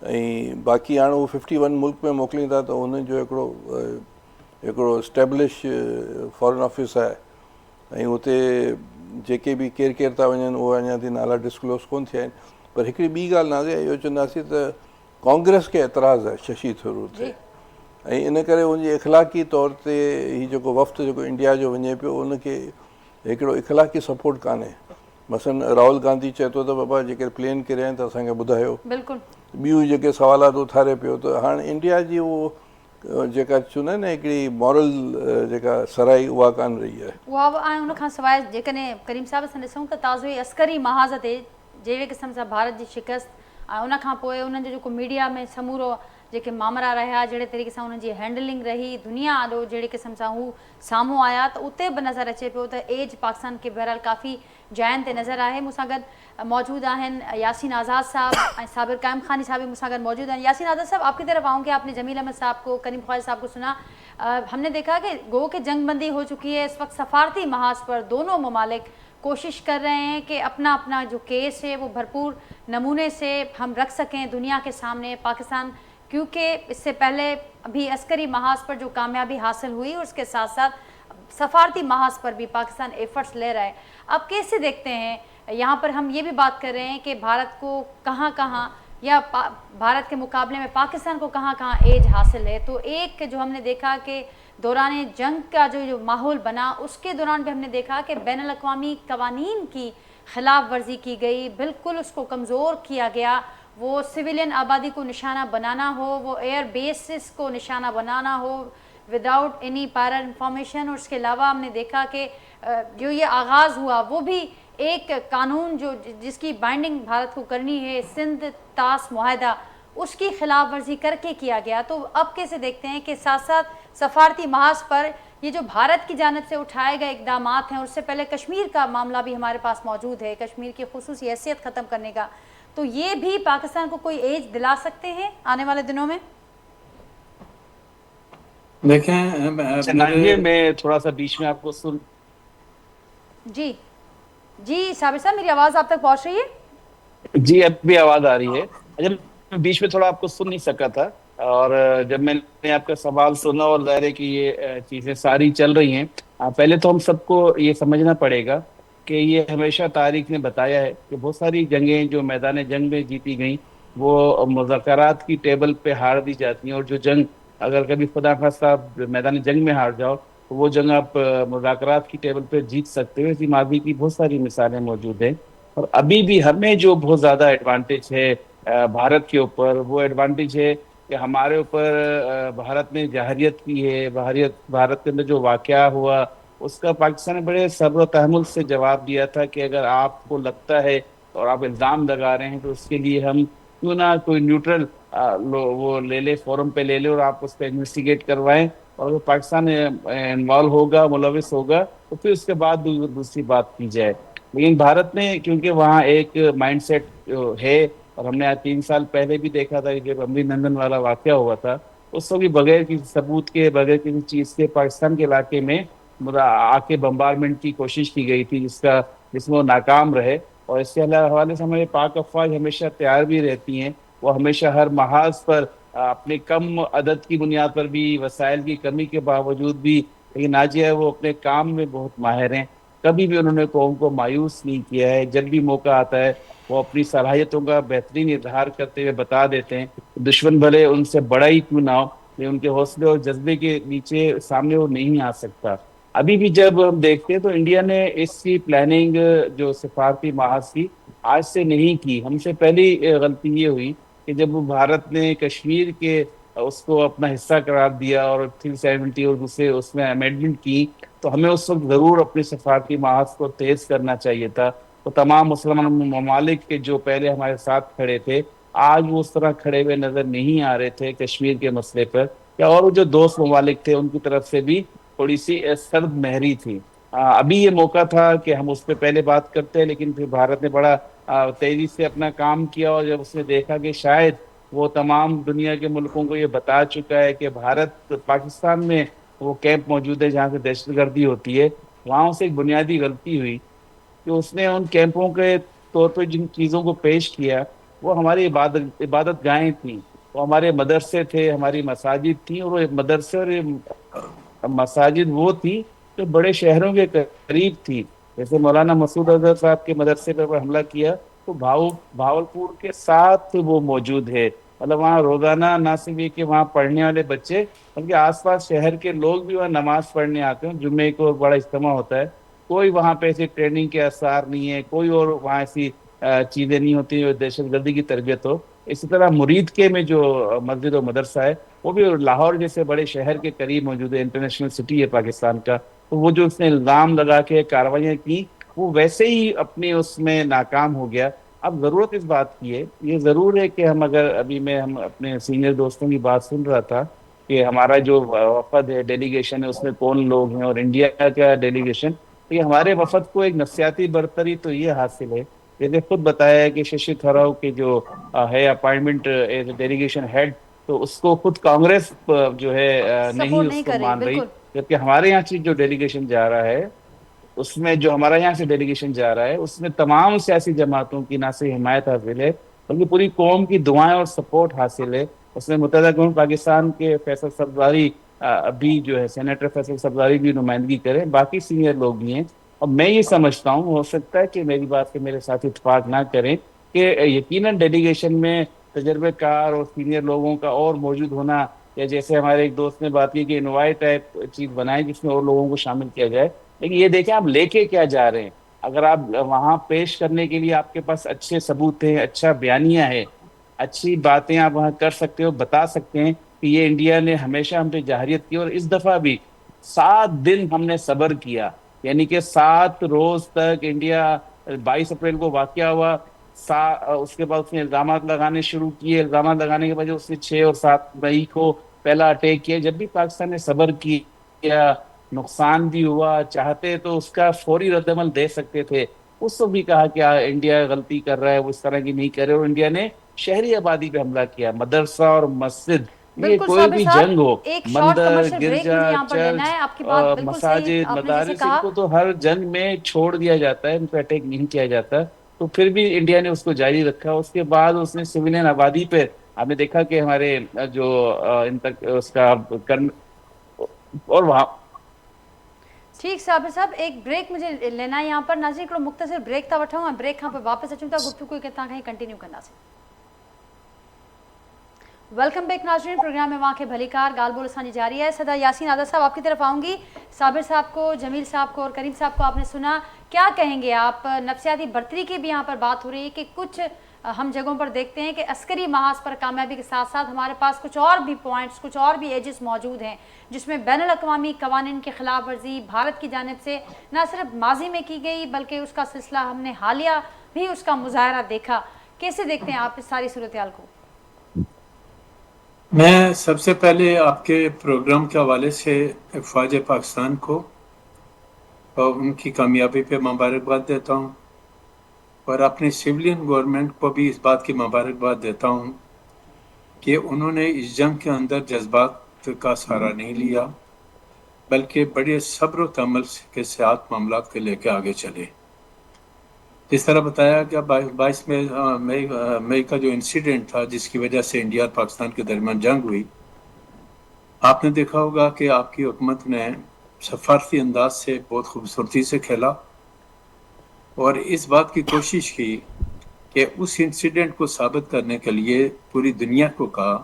ऐं बाक़ी हाणे उहो 51 मुल्क में मोकिलींदा, त उन्हनि जो हिकिड़ो स्टेब्लिश फॉरेन ऑफिस आहे, ऐं हुते जेके बि केरु था वञनि उहे अञा ताईं नाला डिस्क्लोज़ कोन थिया आहिनि। पर हिकिड़ी ॿी ॻाल्हि नाज़े इहो चवंदासीं त कांग्रेस खे एतिराज़ु आहे शशि थरूर ते, ऐं इन करे उनजी इख़लाक़ी तौर ते हीउ जेको वफ़्तु जेको इंडिया जो वञे पियो, उनखे हिकिड़ो इख़लाक़ी सपोर्ट कान्हे। मसलन राहुल गांधी चए थो त बाबा जेके प्लेन किरिया आहिनि त असांखे ॿुधायो, ॿियूं जेके सवालात उथारे पियो। त हाणे इंडिया जी उहो जेका चवंदा आहिनि न हिकिड़ी मॉरल जेका सराई, उहा कान रही आहे। उहा बि ऐं उनखां सवाइ जेकॾहिं करीम साहिब सां ॾिसूं त ताज़ो ई अस्करी महाज़ ते जहिड़े क़िस्म सां भारत जी शिकस्त, ऐं उनखां पोइ उन्हनि जो जेको मीडिया में समूरो जेके मामला रहिया, जहिड़े तरीक़े सां उन्हनि जी हैंडलिंग रही, दुनिया आॾो जहिड़े क़िस्म सां हू साम्हूं आया, त उते बि नज़र अचे पियो त एज पाकिस्तान खे बहरहाल काफ़ी जाइनि ते नज़र आहे। मूंसां गॾु मौजूद आहिनि यासीन आज़ाद साहब ऐं साबिर कायम खानी साहब भी मूंसां गॾु मौजूद हैं। यासीन आज़ाद साहब, आपकी तरफ आऊँगी। आपने जमील अहमद साहब को, करीम ख्वाजा साहब को सुना। हमने देखा कि गो के जंगबंदी हो चुकी है, इस वक्त सफारती महाज पर दोनों ममालिक कोशिश कर रहे हैं कि अपना अपना जो केस है वो भरपूर नमूने से हम रख सकें दुनिया के सामने। पाकिस्तान क्योंकि इससे पहले अभी अस्करी महाज पर जो कामयाबी हासिल हुई और उसके साथ साथ सफारती महाज पर भी पाकिस्तान एफर्ट्स ले रहा है। अब कैसे देखते हैं, यहाँ पर हम ये भी बात कर रहे हैं कि भारत को कहाँ कहाँ या भारत के मुकाबले में पाकिस्तान को कहाँ कहाँ एज हासिल है। तो एक जो हमने देखा कि दौरान जंग का जो माहौल बना, उसके दौरान भी हमने देखा कि बैनुल अक़वामी कवानीन की खिलाफ वर्जी की गई, बिल्कुल उसको कमज़ोर किया गया। वो सिविलियन आबादी को निशाना बनाना हो, वो एयर बेसिस को निशाना बनाना हो विदाउट एनी प्रायर इंफॉर्मेशन। और उसके अलावा हमने देखा कि जो ये आगाज़ हुआ वो भी एक कानून जो जिसकी बाइंडिंग भारत को करनी है, सिंध तास मुआहदा, उसकी खिलाफ वर्जी करके किया गया। तो अब कैसे देखते हैं कि साथ साथ सफारती महाज पर ये जो भारत की जानिब से उठाए गए इकदाम हैं, उससे पहले कश्मीर का मामला भी हमारे पास मौजूद है, कश्मीर की खुसूसी हैसियत ख़त्म करने का, तो ये भी पाकिस्तान को कोई एज दिला सकते हैं आने वाले दिनों में? देखें, मैं थोड़ा सा बीच में आपको सुन जी जी साबिर साहब, मेरी आवाज़ आप तक पहुंच रही है? जी, अब भी आवाज आ रही है। जब मैं बीच में थोड़ा आपको सुन नहीं सका था, और जब मैंने आपका सवाल सुना, और ज़ाहिर है कि ये चीज़ें सारी चल रही हैं, पहले तो हम सबको ये समझना पड़ेगा कि ये हमेशा तारीख ने बताया है कि बहुत सारी जंगें जो मैदान जंग में जीती गई वो मुज़ाकरात की टेबल पे हार दी जाती हैं। और जो जंग अगर कभी खुदा खास्ता मैदान जंग में हार जाओ तो वो जंग आप मुज़ाकरात की टेबल पे जीत सकते हो। इसी माजी की बहुत सारी मिसालें मौजूद हैं। और अभी भी हमें जो बहुत ज़्यादा एडवांटेज है भारत के ऊपर, वो एडवांटेज है कि हमारे ऊपर भारत ने जहरियत की है। भारत के अंदर जो वाक़या हुआ उसका पाकिस्तान ने बड़े सब्र तहम्मुल से जवाब दिया था कि अगर आपको लगता है और आप इल्ज़ाम लगा रहे हैं तो उसके लिए हम क्यों ना कोई न्यूट्रल वो ले ले, फोरम पे ले ले, और आप उस पर इन्वेस्टिगेट करवाएं। और अगर पाकिस्तान इन्वॉल्व होगा, मुलविस होगा, तो फिर उसके बाद दूसरी बात की जाए। लेकिन भारत ने, क्योंकि वहाँ एक माइंडसेट है, और हमने आज 3 साल पहले भी देखा था कि जब अभिनंदन वाला वाक़या हुआ था, उस वक्त भी बगैर किसी सबूत के, बगैर किसी चीज़ के पाकिस्तान के इलाके में आके बम्बारमेंट की कोशिश की गई थी, जिसमें वो नाकाम रहे। और इसके हवाले से हमारे पाक अफवाज हमेशा तैयार भी रहती हैं। वो हमेशा हर महाज पर अपने कम अदद की बुनियाद पर भी, वसाइल की कमी के बावजूद भी, लेकिन नाजिया है वो अपने काम में बहुत माहिर हैं। कभी भी उन्होंने कौम को मायूस नहीं किया है। जब भी मौका आता है वो अपनी सलाहियतों का बेहतरीन इजहार करते हुए बता देते हैं। दुश्मन भले उनसे बड़ा ही क्यों ना हो, लेकिन उनके हौसले और जज्बे के नीचे सामने वो नहीं आ सकता। अभी भी जब हम देखते हैं तो इंडिया ने इसकी प्लानिंग जो सिफारती महाज की आज से नहीं की। हमसे पहली गलती ये हुई कि जब भारत ने कश्मीर के उसको अपना हिस्सा करार दिया और 370 और दूसरे उसमें अमेंडमेंट की, तो हमें उस वक्त ज़रूर अपने सफारती महाज को तेज़ करना चाहिए था। तो तमाम मुसलमान ममालिक के जो पहले हमारे साथ खड़े थे, आज वो उस तरह खड़े हुए नज़र नहीं आ रहे थे कश्मीर के मसले पर, या और जो दोस्त ममालिक थे उनकी तरफ से भी थोड़ी सी सर्द महरी थी। अभी ये मौका था कि हम उस पर पहले बात करते हैं, लेकिन फिर भारत ने बड़ा तेज़ी से अपना काम किया। और जब उसने देखा कि शायद वो तमाम दुनिया के मुल्कों को ये बता चुका है कि भारत पाकिस्तान में वो कैंप मौजूद है जहाँ से दहशतगर्दी होती है, वहाँ उसे एक बुनियादी गलती हुई कि उसने उन कैंपों के तौर पर जिन चीज़ों को पेश किया वो हमारी इबादत गाहें थी, वो हमारे मदरसे थे, हमारी मसाजिद थी। और वो मदरसे और मसाजिद वो थी जो बड़े शहरों के करीब थी। जैसे मौलाना मसूद अजहर साहब के मदरसे पर हमला किया तो भावलपुर के साथ वो मौजूद है। मतलब वहाँ रोजाना ना सिर्फ ये कि वहाँ पढ़ने वाले बच्चे, बल्कि आसपास शहर के लोग भी वहाँ नमाज पढ़ने आते हैं। जुम्मे को बड़ा इज्तिमा होता है, कोई वहाँ पे ऐसी ट्रेनिंग के आसार नहीं है, कोई और वहाँ ऐसी चीज़ें नहीं होती जो दहशतगर्दी की तरबियत हो। इसी तरह मुरीद के में जो मस्जिद और मदरसा है वो भी लाहौर जैसे बड़े शहर के करीब मौजूद है, इंटरनेशनल सिटी है पाकिस्तान का। तो वो जो उसने इल्ज़ाम लगा के कार्रवाइयाँ की वो वैसे ही अपने उसमें नाकाम हो गया। अब ज़रूरत इस बात की है, ये ज़रूर है कि हम अगर अभी हम अपने सीनियर दोस्तों की बात सुन रहा था कि हमारा जो वफद है, डेलीगेशन है, उसमें कौन लोग हैं और इंडिया का डेलीगेशन, तो ये हमारे वफद को एक नफसियाती बरतरी तो ये हासिल है, जैसे खुद बताया है कि शशि थरूर के जो है अपॉइंटमेंट एज डेलीगेशन हेड, तो उसको खुद कांग्रेस जो है नहीं उसको मान रही। जबकि हमारे यहाँ से जो डेलीगेशन जा रहा है उसमें, जो हमारा यहाँ से डेलीगेशन जा रहा है उसमें तमाम सियासी जमातों की ना सिर्फ हिमायत हासिल है बल्कि पूरी कौम की दुआएं और सपोर्ट हासिल है। उसमें मुत्तहिदा कौम पाकिस्तान के फैसल सरदारी ابھی جو ہے سینیٹر فیصل سبزاری بھی نمائندگی کریں, باقی سینئر لوگ بھی ہیں. اور میں یہ سمجھتا ہوں, ہو سکتا ہے کہ میری بات سے میرے ساتھ اتفاق نہ کریں, کہ یقیناً ڈیلیگیشن میں تجربے کار اور سینئر لوگوں کا اور موجود ہونا, یا جیسے ہمارے ایک دوست نے بات کی کہ انوائٹ ٹائپ چیز بنائیں جس میں اور لوگوں کو شامل کیا جائے. لیکن یہ دیکھیں آپ لے کے کیا جا رہے ہیں. اگر آپ وہاں پیش کرنے کے لیے آپ کے پاس اچھے ثبوت ہیں, اچھا بیانیہ ہے, اچھی باتیں آپ وہاں کر سکتے ہو, بتا سکتے ہیں کہ یہ انڈیا نے ہمیشہ ہم پہ جارحیت کی, اور اس دفعہ بھی 7 دن ہم نے صبر کیا, یعنی کہ 7 روز تک انڈیا, 22 اپریل کو واقعہ ہوا, اس کے بعد اس نے الزامات لگانے شروع کیے, الزامات لگانے کے بعد اس نے 6 اور 7 مئی کو پہلا اٹیک کیا. جب بھی پاکستان نے صبر کیا, نقصان بھی ہوا, چاہتے تو اس کا فوری رد عمل دے سکتے تھے. اس کو بھی کہا کہ انڈیا غلطی کر رہا ہے, وہ اس طرح کی نہیں کر رہے, اور انڈیا نے شہری آبادی پہ حملہ کیا, مدرسہ اور مسجد, یہ بالکل کوئی صابر بھی صاحب, جنگ ہو, ایک شارٹ مندر, کمرشل بریک گرجا, مجھے یہاں پر لینا چرچ, ہے. آپ کی بات بالکل صحیح, مساجد, آپ نے جیسے مدارس, ان کہا کو تو ہر جنگ میں چھوڑ دیا جاتا ہے, ان پہ اٹیک نہیں کیا جاتا. تو پھر بھی انڈیا نے اس کو جاری رکھا. اس کے بعد اس نے سویلین آبادی پہ, آپ نے دیکھا کہ ہمارے جو ان تک اس کا اور وہاں. ٹھیک صابر صاحب, ایک بریک مجھے لینا ہے یہاں پر. ناظرین کو مختصر بریک تھا وٹھاؤں, بریک یہاں پہ واپس اچھوں تھا گفتگو کتنا کہیں کنٹینیو کرنا سے. ویلکم بیک ناظرین, پروگرام میں وہاں کے بھلی کار گال بول اسانی جاری ہے. صدا یاسین عادل صاحب آپ کی طرف آؤں گی. صابر صاحب کو, جمیل صاحب کو اور کریم صاحب کو آپ نے سنا, کیا کہیں گے آپ؟ نفسیاتی برتری کی بھی یہاں پر بات ہو رہی ہے کہ کچھ ہم جگہوں پر دیکھتے ہیں کہ عسکری محاذ پر کامیابی کے ساتھ ساتھ ہمارے پاس کچھ اور بھی پوائنٹس, کچھ اور بھی ایجز موجود ہیں جس میں بین الاقوامی قوانین کی خلاف ورزی بھارت کی جانب سے نہ صرف ماضی میں کی گئی بلکہ اس کا سلسلہ ہم نے حالیہ بھی اس کا مظاہرہ دیکھا. کیسے دیکھتے ہیں آپ اس ساری صورتحال کو؟ میں سب سے پہلے آپ کے پروگرام کے حوالے سے افواج پاکستان کو اور ان کی کامیابی پہ مبارکباد دیتا ہوں, اور اپنی سویلین گورنمنٹ کو بھی اس بات کی مبارکباد دیتا ہوں کہ انہوں نے اس جنگ کے اندر جذبات کا سہارا نہیں لیا, بلکہ بڑے صبر و تحمل کے ساتھ معاملات کو لے کے آگے چلے. جس طرح بتایا کہ 22 مئی کا جو انسیڈنٹ تھا جس کی وجہ سے انڈیا اور پاکستان کے درمیان جنگ ہوئی, آپ نے دیکھا ہوگا کہ آپ کی حکومت نے سفارتی انداز سے بہت خوبصورتی سے کھیلا اور اس بات کی کوشش کی کہ اس انسیڈنٹ کو ثابت کرنے کے لیے پوری دنیا کو کہا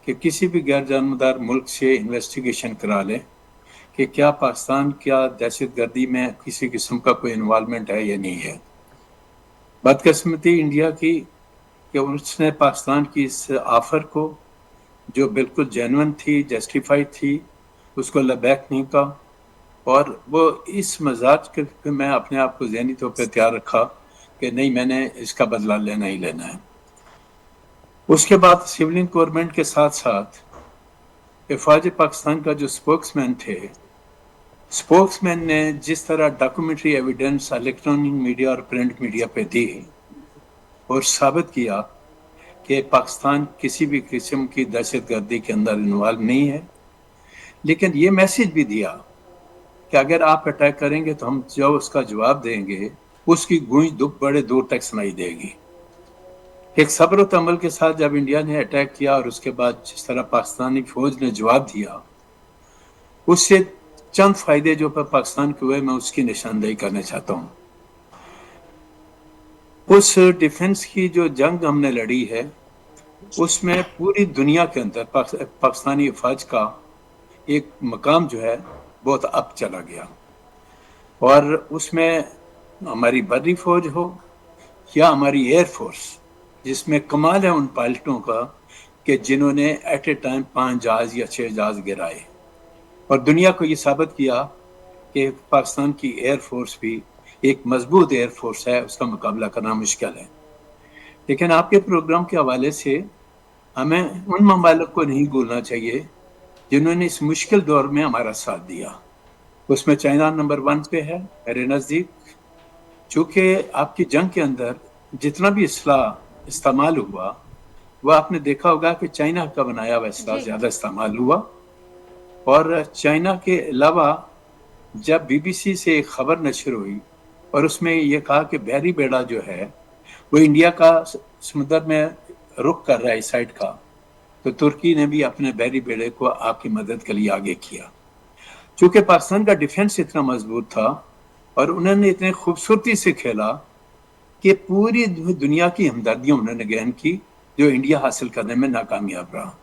کہ کسی بھی غیر جانبدار ملک سے انویسٹیگیشن کرا لیں کہ کیا پاکستان کیا دہشت گردی میں کسی قسم کا کوئی انوالومنٹ ہے یا نہیں ہے. بدقسمتی انڈیا کی کہ اس نے پاکستان کی اس آفر کو جو بالکل جینون تھی, جسٹیفائی تھی, اس کو لبیک نہیں کہا, اور وہ اس مزاج کے میں اپنے آپ کو ذہنی طور پہ تیار رکھا کہ نہیں, میں نے اس کا بدلہ لینا ہی لینا ہے. اس کے بعد سویلین گورنمنٹ کے ساتھ ساتھ افواج پاکستان کا جو سپوکس مین تھے, سپوکس مین نے جس طرح ڈاکومنٹری ایویڈنس الیکٹرانک میڈیا اور پرنٹ میڈیا پہ دی اور ثابت کیا کہ پاکستان کسی بھی قسم کی دہشت گردی کے اندر انوالو نہیں ہے, لیکن یہ میسج بھی دیا کہ اگر آپ اٹیک کریں گے تو ہم جو اس کا جواب دیں گے اس کی گونج بڑے دور تک سنائی دے گی. ایک صبر و تحمل کے ساتھ جب انڈیا نے اٹیک کیا اور اس کے بعد جس طرح پاکستانی فوج نے جواب دیا, اس سے چند فائدے جو پاکستان کے ہوئے میں اس کی نشاندہی کرنا چاہتا ہوں. اس ڈیفنس کی جو جنگ ہم نے لڑی ہے اس میں پوری دنیا کے اندر پاکستانی افواج کا ایک مقام جو ہے بہت اپ چلا گیا, اور اس میں ہماری بری فوج ہو یا ہماری ایئر فورس, جس میں کمال ہے ان پائلٹوں کا کہ جنہوں نے ایٹ اے ٹائم 5 جہاز یا 6 جہاز گرائے, اور دنیا کو یہ ثابت کیا کہ پاکستان کی ایئر فورس بھی ایک مضبوط ایئر فورس ہے, اس کا مقابلہ کرنا مشکل ہے. لیکن آپ کے پروگرام کے حوالے سے ہمیں ان ممالک کو نہیں بھولنا چاہیے جنہوں نے اس مشکل دور میں ہمارا ساتھ دیا. اس میں چائنا نمبر 1 پہ ہے میرے نزدیک, چونکہ آپ کی جنگ کے اندر جتنا بھی اسلحہ استعمال ہوا وہ آپ نے دیکھا ہوگا کہ چائنا کا بنایا ہوا اسلحہ زیادہ استعمال ہوا. اور چائنا کے علاوہ جب بی بی سی سے ایک خبر نشر ہوئی اور اس میں یہ کہا کہ بحری بیڑا جو ہے وہ انڈیا کا سمندر میں رخ کر رہا ہے اس سائڈ کا, तो तुर्की ने भी अपने बहरी बेड़े को आपकी मदद के लिए आगे किया। चूंकि पाकिस्तान का डिफेंस इतना मजबूत था और उन्होंने इतने खूबसूरती से खेला कि पूरी दुनिया की हमदर्दियां उन्होंने ग्रहण की, जो इंडिया हासिल करने में नाकामयाब रहा।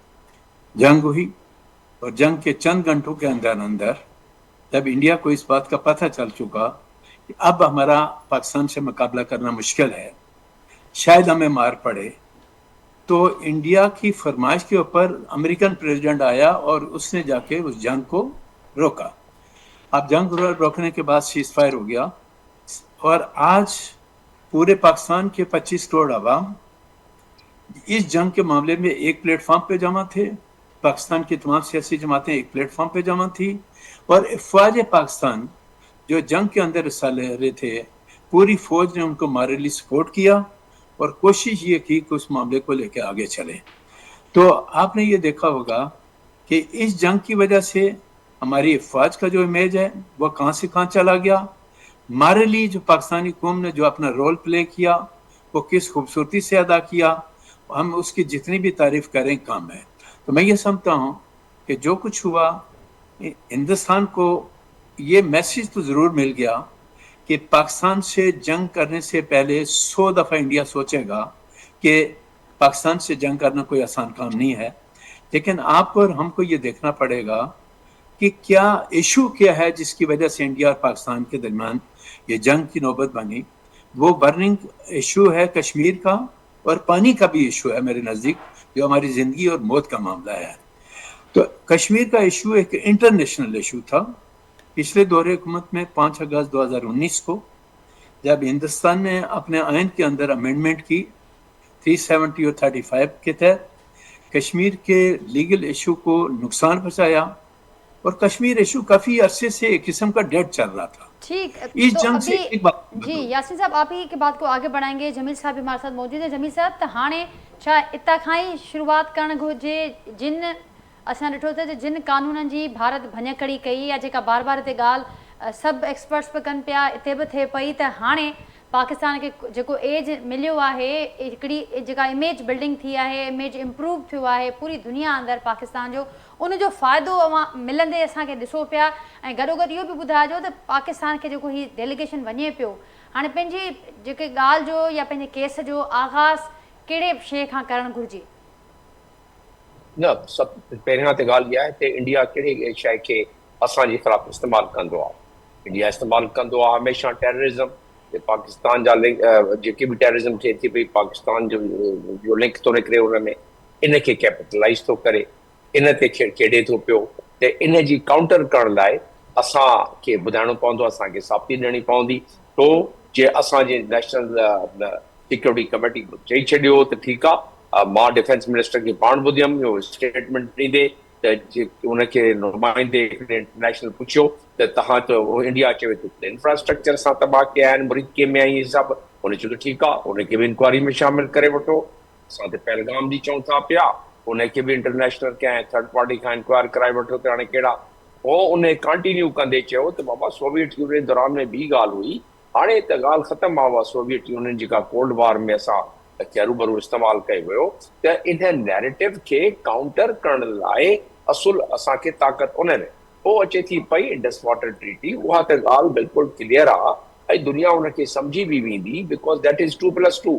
जंग हुई और जंग के चंद घंटों के अंदर अंदर जब इंडिया को इस बात का पता चल चुका कि अब हमारा पाकिस्तान से मुकाबला करना मुश्किल है, शायद हमें मार पड़े, तो इंडिया की फरमाइश के ऊपर अमेरिकन प्रेसिडेंट आया और उसने जाके उस जंग को रोका। अब जंग रोकने के बाद सीज फायर हो गया और आज पूरे पाकिस्तान के 25 करोड़ आवाम इस जंग के मामले में एक प्लेटफॉर्म पे जमा थे। पाकिस्तान की तमाम सियासी जमातें एक प्लेटफॉर्म पे जमा थी और अफवाज पाकिस्तान जो जंग के अंदर हिस्सा ले रहे थे, पूरी फौज ने उनको मॉरली सपोर्ट किया और कोशिश ये की कि उस मामले को लेकर आगे चले। तो आपने ये देखा होगा कि इस जंग की वजह से हमारी अफवाज का जो इमेज है वो कहाँ से कहाँ चला गया। मॉरली जो पाकिस्तानी कौम ने जो अपना रोल प्ले किया वो किस खूबसूरती से अदा किया, हम उसकी जितनी भी तारीफ करें कम है। तो मैं ये समझता हूँ कि जो कुछ हुआ, हिंदुस्तान को ये मैसेज तो ज़रूर मिल गया कि पाकिस्तान से जंग करने से पहले 100 दफ़ा इंडिया सोचेगा कि पाकिस्तान से जंग करना कोई आसान काम नहीं है। लेकिन आपको और हमको ये देखना पड़ेगा कि क्या इशू क्या है जिसकी वजह से इंडिया और पाकिस्तान के दरमियान ये जंग की नौबत बनी। वो बर्निंग इशू है कश्मीर का और पानी का भी इशू है मेरे नज़दीक, जो हमारी ज़िंदगी और मौत का मामला है। तो कश्मीर का इशू एक इंटरनेशनल इशू था। पिछले दौरे हुकूमत में 5 अगस्त 2019 को जब हिंदुस्तान ने अपने आइन के अंदर अमेंडमेंट की 370 और 35 के तहत कश्मीर के लीगल इशू को नुकसान पहुंचाया और कश्मीर इशू काफ़ी अरसे से एक किस्म का डेड चल रहा था। ठीक, इस तो जंग से अभी एक बात जी यासीन साहब आप ही की बात को आगे बढ़ाएंगे। जमील साहब भी हमारे साथ मौजूद है। जमील साहब, तो हाणे छा इतां खां ई शुरूआत करणु घुरिजे, जिन असां ॾिठो अथव जिन कानूननि जी भारत भञकड़ी कई या जेका बार बार हिते ॻाल्हि सभु एक्सपर्ट्स बि कनि पिया, हिते बि थिए पई, त हाणे पाकिस्तान खे जेको एज मिलियो आहे, हिकिड़ी जेका इमेज बिल्डिंग थी आहे, इमेज इम्प्रूव थियो आहे पूरी दुनिया अंदरि पाकिस्तान जो, उनजो फ़ाइदो मिलंदे असांखे ॾिसो पिया। ऐं गॾोगॾु इहो बि ॿुधाइजो त पाकिस्तान खे जेको हीउ डेलीगेशन वञे पियो, हाणे पंहिंजी जेके ॻाल्हि जो या पंहिंजे केस जो आगाज़ कहिड़े शइ खां करणु घुरिजे? न, सभु पहिरियां त ॻाल्हि इहा आहे त इंडिया कहिड़ी शइ खे असांजे ख़िलाफ़ु इस्तेमालु कंदो आहे। इंडिया इस्तेमालु कंदो आहे हमेशह टेररिज़म, पाकिस्तान जा लिंक जेके बि टेररिज़म थिए थी पई, पाकिस्तान जो लिंक थो निकिरे उन में, इन खे कैपिटलाइज़ थो करे, इन ते खेॾे थो पियो। त इन जी काउंटर करण लाइ असांखे ॿुधाइणो पवंदो, असांखे साफ़ी ॾियणी पवंदी। तो जे असांजे नेशनल सिक्योरिटी कमेटी चई छॾियो त ठीकु आहे, मां डिफेंस मिनिस्टर खे पाण ॿुधियमि इहो स्टेटमेंट ॾींदे त उनखे नुमाइंदे इंटरनेशनल पुछियो त तव्हां त इंडिया चवे थो इंफ्रास्ट्रक्चर सां तबाह कया आहिनि मुरीके में ऐं सभु, उन चयो त ठीकु आहे, उनखे बि इंक्वायरी में शामिलु करे वठो। असां त पहलगाम जी चऊं था पिया, उनखे बि इंटरनेशनल कंहिं थर्ड पार्टी खां इंक्वायर कराए वठो त हाणे कहिड़ा। पोइ उन कंटिन्यू कंदे चयो त बाबा सोवियत यूनियन दौरान में ॿी ॻाल्हि हुई, हाणे त ॻाल्हि ख़तमु आहे। सोवियत यूनियन जेका कोल्ड वॉर में असां हरूभरू इस्तेमालु कयो वियो, त इन नैरेटिव खे काउंटर करण लाइ असुल असांखे ताक़त उन में पोइ अचे थी पई इंडस वाटर ट्रीटी। उहा त ॻाल्हि बिल्कुलु क्लियर आहे ऐं दुनिया उनखे सम्झी बि वेंदी, बिकॉज़ दैट इज़ 2+2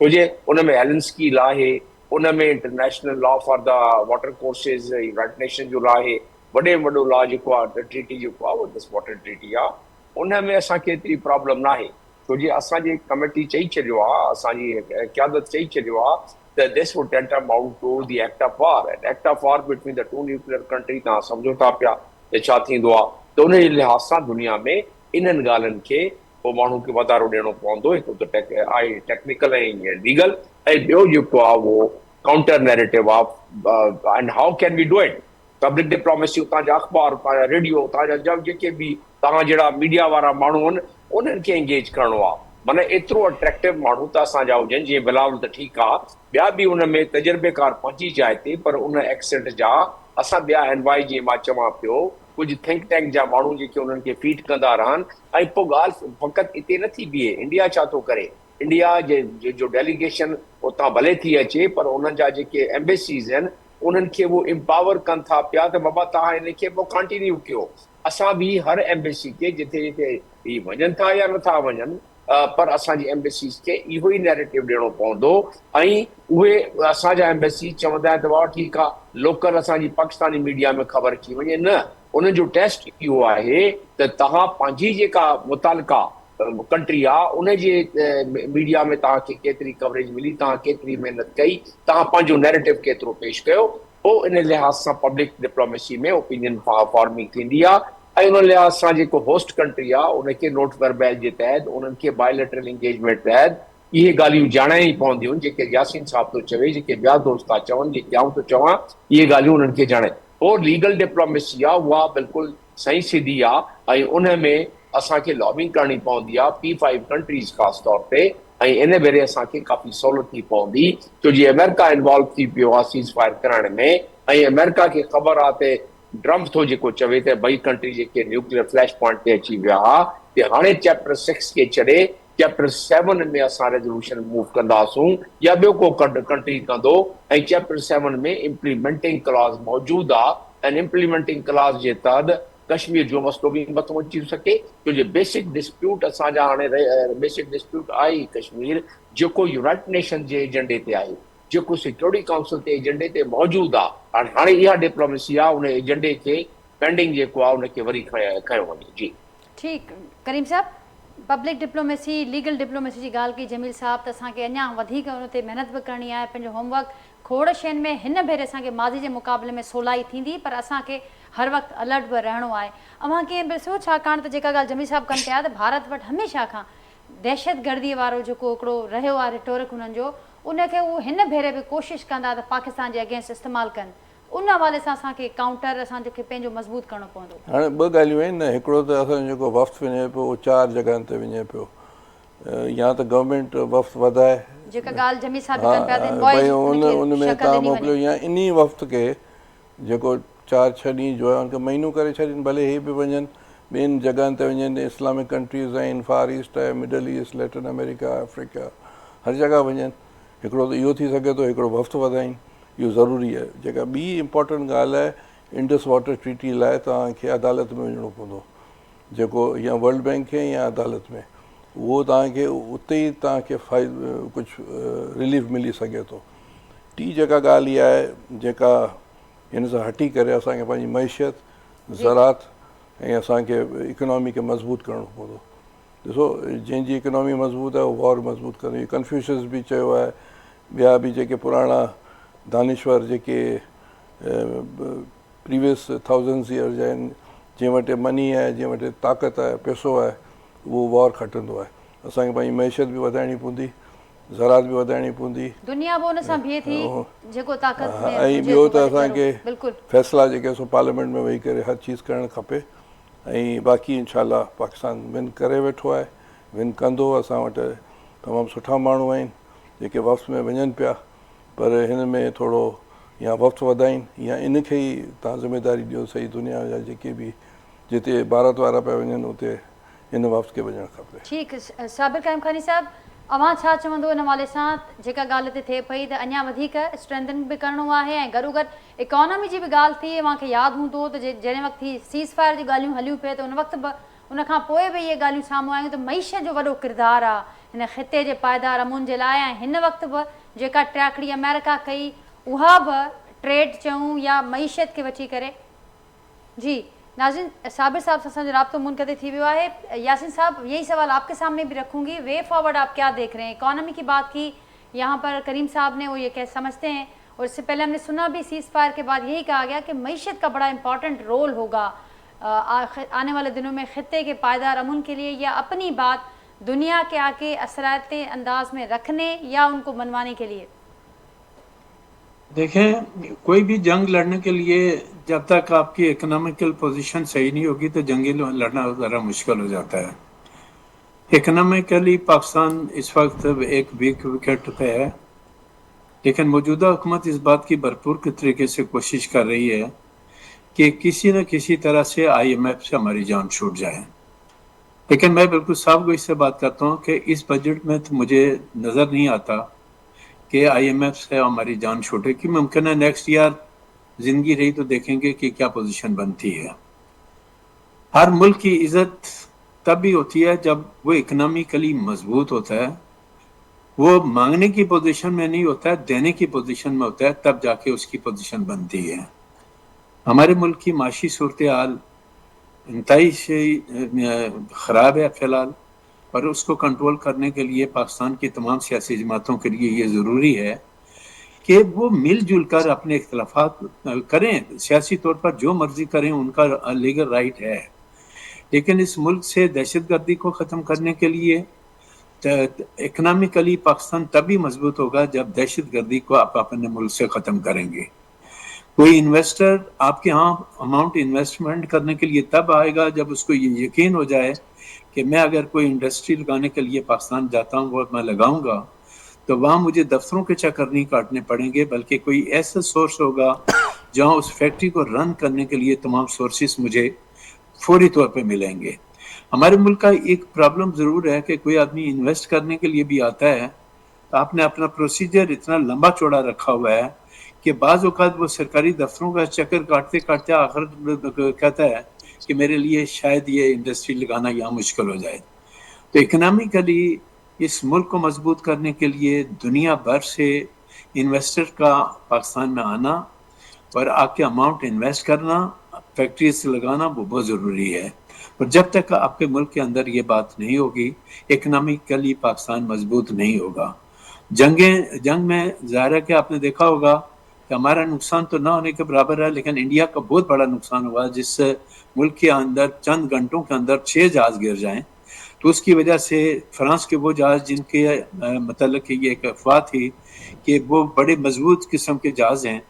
हुजे। उन में हेलेंस्की लॉ आहे, उन में international law for the water courses United nation जो लॉ आहे, वॾे में वॾो लॉ जेको आहे ट्रीटी जेको आहे उहो इंडस वाटर ट्रीटी आहे। उन में असांखे एतिरी प्रॉब्लम न आहे, छो जे असांजी कमेटी चई छॾियो आहे, असांजी क़यादत चई छॾियो आहे त this would tantamount to the act of war, and act of war between the two nuclear countries तव्हां सम्झो था पिया त छा थींदो आहे। त उन जे लिहाज़ सां दुनिया में इन्हनि ॻाल्हियुनि खे पोइ माण्हू खे वाधारो ॾियणो पवंदो, हिकु त आहे टेक्निकल ऐं लीगल, ऐं ॿियो जेको आहे उहो काउंटर नैरेटिव आहे। And how can we do it? Public diplomacy, उतां जा अख़बार, उतां जा रेडियो, उतां जा जेके बि तव्हां जहिड़ा मीडिया वारा माण्हू आहिनि उन्हनि खे एंगेज करिणो आहे। माना एतिरो अट्रैक्टिव माण्हू त असांजा हुजनि, जीअं बिलावल त ठीकु आहे, ॿिया बि उन में तजुर्बेकार पहुची जाइ ते, पर उन एक्सेंट जा असां ॿिया एनवाई जीअं मां चवां पियो, कुझु थिंक टैंक जा माण्हू जेके उन्हनि खे फीड कंदा रहनि। ऐं पोइ ॻाल्हि फ़क़ति हिते नथी बीहे, इंडिया छा थो करे, इंडिया जे जो डेलीगेशन उतां भले थी अचे, पर उन्हनि जा जेके एम्बेसीज़ आहिनि उन्हनि खे उहो एम्पावर कनि था पिया त बाबा तव्हां हिन खे पोइ कंटिन्यू कयो। असां बि हर एम्बेसी खे जिथे जिथे ही वञनि था या नथा वञनि, पर असांजी एम्बेसीज़ खे इहो ई नैरेटिव ॾियणो पवंदो ऐं उहे असांजा एम्बेसी चवंदा आहिनि त बाबा ठीकु आहे लोकल असांजी पाकिस्तानी मीडिया में ख़बर अची वञे। न, उन्हनि जो टेस्ट इहो आहे त तव्हां पंहिंजी जेका मुतालिका कंट्री आहे उनजे मीडिया में तव्हांखे केतिरी कवरेज मिली, तव्हां केतिरी महिनत कई, तव्हां पंहिंजो नैरेटिव केतिरो पेश कयो, पोइ इन लिहाज़ सां पब्लिक डिप्लोमेसी में ओपिनियन फॉर्मिंग थींदी आहे। ऐं उन लिहाज़ सां जेको होस्ट कंट्री आहे उनखे नोट वर्बैल जे तहत, उन्हनि खे बायोलेटरल इंगेजमेंट तहत इहे ॻाल्हियूं ॼाणाइणी पवंदियूं आहिनि। जेके यासीन साहब थो चवे, जेके ॿिया दोस्त था चवनि, जेके आऊं थो चवां, इहे ॻाल्हियूं उन्हनि खे ॼाणाए। पोइ लीगल डिप्लोमेसी आहे उहा बिल्कुलु सही सिधी आहे ऐं उन में असांखे लॉबिंग करणी पवंदी आहे P5 कंट्रीज़ ख़ासि तौर ते। ऐं इन भेरे असांखे काफ़ी सहूलियत थी पवंदी छो जी अमेरिका इन्वॉल्व थी पियो आहे सीज़ फायर कराइण में। ऐं अमेरिका खे ख़बर आहे त ट्रम्प थो जेको चवे त ॿई कंट्री जेके न्यूक्लियर फ्लैश पॉइंट ते अची विया हुआ, त हाणे चैप्टर 6 खे छॾे चैप्टर 7 में असां रेज़ोल्यूशन मूव कंदासूं या ॿियो को कंट्री कंदो। ऐं चैप्टर 7 में इम्प्लीमेंटिंग क्लॉज मौजूदु आहे ऐं इम्प्लीमेंटिंग क्लॉज जे तहत कश्मीर जो मसइलो बि मथो अची सघे छो जो बेसिक डिस्प्यूट असांजा हाणे बेसिक डिस्प्यूट आहे ई कश्मीर, जेको यूनाइटेड नेशन जे एजेंडे ते आहे, जेको सिक्योरिटी काउंसिल ते एजेंडे ते मौजूदु आहे। हाणे इहा डिप्लोमेसी आहे, उन एजेंडे खे पेंडिंग जेको आहे उनखे वरी खयो वञे। जी ठीकु, करीम साहब, पब्लिक डिप्लोमेसी, लीगल डिप्लोमेसी जी ॻाल्हि कई जमील साहब, त असांखे अञा वधीक उन ते महिनत बि करणी आहे, पंहिंजो होमवर्क खोड़ शयुनि में हिन भेरे असांखे माज़ी जे मुक़ाबले में सवलाई थींदी, पर असांखे हर वक़्तु अलर्ट बि रहणो आहे। अव्हां कीअं ॾिसो, छाकाणि त जेका ॻाल्हि जमील साहब कनि पिया त भारत वटि हमेशह खां दहशतगर्दीअ वारो जेको हिकिड़ो रहियो आहे रिटोरिक हुननि जो, उनखे उहो हिन भेरे बि कोशिशि कंदा त पाकिस्तान जे अगेंस्ट इस्तेमालु कनि। उन हवाले सां असांखे काउंटर असांखे पंहिंजो मज़बूत करिणो पवंदो। हाणे ॿ ॻाल्हियूं आहिनि न, हिकिड़ो त असांजो जेको वफ़्त वञे पियो उहो 4 जॻहियुनि ते वञे पियो, या त गवर्नमेंट वफ़्त वधाए, जेका ॻाल्हि जमील साहब हा कनि पिया त भई उन में तव्हां मोकिलियो, या इन वफ़्त खे जेको 4-6 ॾींहं जो आहे उनखे महीनो करे छॾनि, भले हे बि वञनि ॿियनि जॻहियुनि ते वञनि, इस्लामिक कंट्रीज़ आहिनि, फार ईस्ट आहे, middle east, Latin America, Africa, हर जॻह वञनि। हिकिड़ो त इहो थी सघे थो, हिकिड़ो वफ़्त वधाइनि, इहो ज़रूरी आहे। जेका ॿी इम्पॉर्टेंट ॻाल्हि आहे, इंडस वाटर ट्रीटी लाइ तव्हांखे अदालत में वञिणो पवंदो, जेको या वर्ल्ड बैंक खे या अदालत में, उहो तव्हांखे उते ई तव्हांखे कुझु रिलीफ मिली सघे थो। टी जेका ॻाल्हि इहा आहे जेका हिन सां हटी करे असांखे पंहिंजी मईशियत, ज़रात ऐं असांखे इकनॉमी खे मज़बूत करिणो पवंदो। ॾिसो, जंहिंजी इकनॉमी मज़बूत आहे उहो वॉर मज़बूत कंदी। कन्फ्यूशियस बि चयो आहे, ॿिया बि जेके पुराणा दानिश्वर जेके प्रीवियस थाउज़ेंड्स ईयर्स आहिनि, जंहिं वटि मनी आहे, जंहिं वटि ताक़त आहे, पैसो आहे, उहो वॉर खटंदो आहे। असांखे पंहिंजी मैशियत बि वधाइणी पवंदी, ज़रात बि वधाइणी पवंदी, दुनिया बि हुन सां बीहे थी जेको ताक़त में ऐं ॿियो त असांखे बिल्कुलु फ़ैसिला जेके सो पार्लियामेंट में वेही करे हर चीज़ करणु खपे। ऐं बाक़ी इंशाल्लाह पाकिस्तान विन करे वेठो आहे, विन कंदो। असां वटि तमामु सुठा माण्हू आहिनि जेके वफ़्त में वञनि पिया, पर हिन में थोरो या वक़्तु वधाइनि या इन खे ई तव्हां ज़िमेदारी ॾियो सही, दुनिया जा जेके बि जिते भारत वारा पिया वञनि उते हिन वक़्त खे वञणु खपे। ठीकु, साबिर क़ाइम खानी साहब, अव्हां छा चवंदो हिन हवाले सां? जेका ॻाल्हि हिते थिए पई त अञा वधीक स्ट्रेंथन बि करिणो आहे ऐं गॾो गॾु इकोनॉमी जी बि ॻाल्हि थी। अव्हांखे यादि हूंदो त जॾहिं वक़्तु सीज़ फायर जी ॻाल्हियूं हलियूं पिए त उन वक़्तु बि उन खां पोइ बि इहे ॻाल्हियूं साम्हूं आयूं त मईशत जो वॾो किरदारु आहे हिन ख़िते जे पाइदार अमुन जे लाइ। ऐं हिन वक़्तु बि जेका ट्रैकड़ी अमेरिका कई, उहा बि ट्रेड चऊं या मईशत खे वठी करे। जी नाज़रीन, साबिर साहब से असांजो राब्तो मुनक़ते थी वियो है। यासीन साहब, यही सवाल आपके सामने भी रखूंगी, वे फॉरवर्ड आप क्या देख रहे हैं? इकॉनमी की बात की यहाँ पर करीम साहब ने, वो ये कैसे समझते हैं, और इससे पहले हमने सुना भी सीज़ फायर के बाद यही कहा गया कि मईशत का बड़ा इंपॉर्टेंट रोल होगा आने वाले दिनों में ख़ित्ते के पायदार अमन के लिए, या अपनी बात दुनिया के आके असराते अंदाज में रखने या उनको मनवाने के लिए। देखें, कोई भी जंग लड़ने के लिए जब तक आपकी इकोनॉमिकल पोजीशन सही नहीं होगी तो जंग लड़ना ज़रा मुश्किल हो जाता है। इकोनॉमिकली पाकिस्तान इस वक्त एक वीक विकेट पे है, लेकिन मौजूदा हुकूमत इस बात की भरपूर तरीके से कोशिश कर रही है कि किसी न किसी तरह से IMF से हमारी जान छूट जाए। लेकिन मैं बिल्कुल साफ गोई से बात करता हूँ कि इस बजट में तो मुझे नज़र नहीं आता कि IMF से हमारी जान छूटे, कि मुमकिन है नेक्स्ट ईयर जिंदगी रही तो देखेंगे कि क्या पोजीशन बनती है। हर मुल्क की इज्जत तब भी होती है जब वो इकोनॉमिकली मजबूत होता है, वो मांगने की पोजीशन में नहीं होता है, देने की पोजीशन में होता है, तब जाके उसकी पोजीशन बनती है। हमारे मुल्क की माशी सूरत हाल इंतहाई से ख़राब है फ़िलहाल, और उसको कंट्रोल करने के लिए पाकिस्तान की तमाम सियासी जमातों के लिए ये ज़रूरी है कि वो मिलजुल कर अपने इख्तलाफात करें, सियासी तौर पर जो मर्जी करें, उनका लीगल राइट है, लेकिन इस मुल्क से दहशत गर्दी को ख़त्म करने के लिए इकनॉमिकली पाकिस्तान तभी मजबूत होगा जब दहशत गर्दी को आप अपने मुल्क से ख़त्म करेंगे। कोई इन्वेस्टर आपके यहाँ अमाउंट इन्वेस्टमेंट करने के लिए तब आएगा जब उसको ये यकीन हो जाए कि मैं अगर कोई इंडस्ट्री लगाने के लिए पाकिस्तान जाता हूँ और मैं लगाऊंगा तो वहाँ मुझे दफ्तरों के चक्कर नहीं काटने पड़ेंगे, बल्कि कोई ऐसा सोर्स होगा जहाँ उस फैक्ट्री को रन करने के लिए तमाम सोर्सेस मुझे फौरी तौर पे मिलेंगे। हमारे मुल्क का एक प्रॉब्लम ज़रूर है कि कोई आदमी इन्वेस्ट करने के लिए भी आता है तो आपने अपना प्रोसीजर इतना लंबा चौड़ा रखा हुआ है कि बाज़ औक़ात वो सरकारी दफ्तरों का चक्कर काटते काटते आखिर कहता है कि मेरे लिए शायद ये इंडस्ट्री लगाना यहाँ मुश्किल हो जाए। तो इकनॉमिकली इस मुल्क को मजबूत करने के लिए दुनिया भर से इन्वेस्टर का पाकिस्तान में आना और आके अमाउंट इन्वेस्ट करना, फैक्ट्रीज लगाना, वो बहुत ज़रूरी है। और जब तक आपके मुल्क के अंदर ये बात नहीं होगी, इकनॉमिकली पाकिस्तान मजबूत नहीं होगा। जंग में ज़ाहिर है कि आपने देखा होगा कि हमारा नुकसान तो ना होने के बराबर है, लेकिन इंडिया का बहुत बड़ा नुकसान हुआ, जिससे मुल्क के अंदर चंद घंटों के अंदर 6 जहाज़ गिर जाएं। तो उसकी वजह से फ्रांस के वो जहाज़ जिनके मतलब कि ये एक अफवाह थी कि वो बड़े मजबूत किस्म के जहाज़ हैं,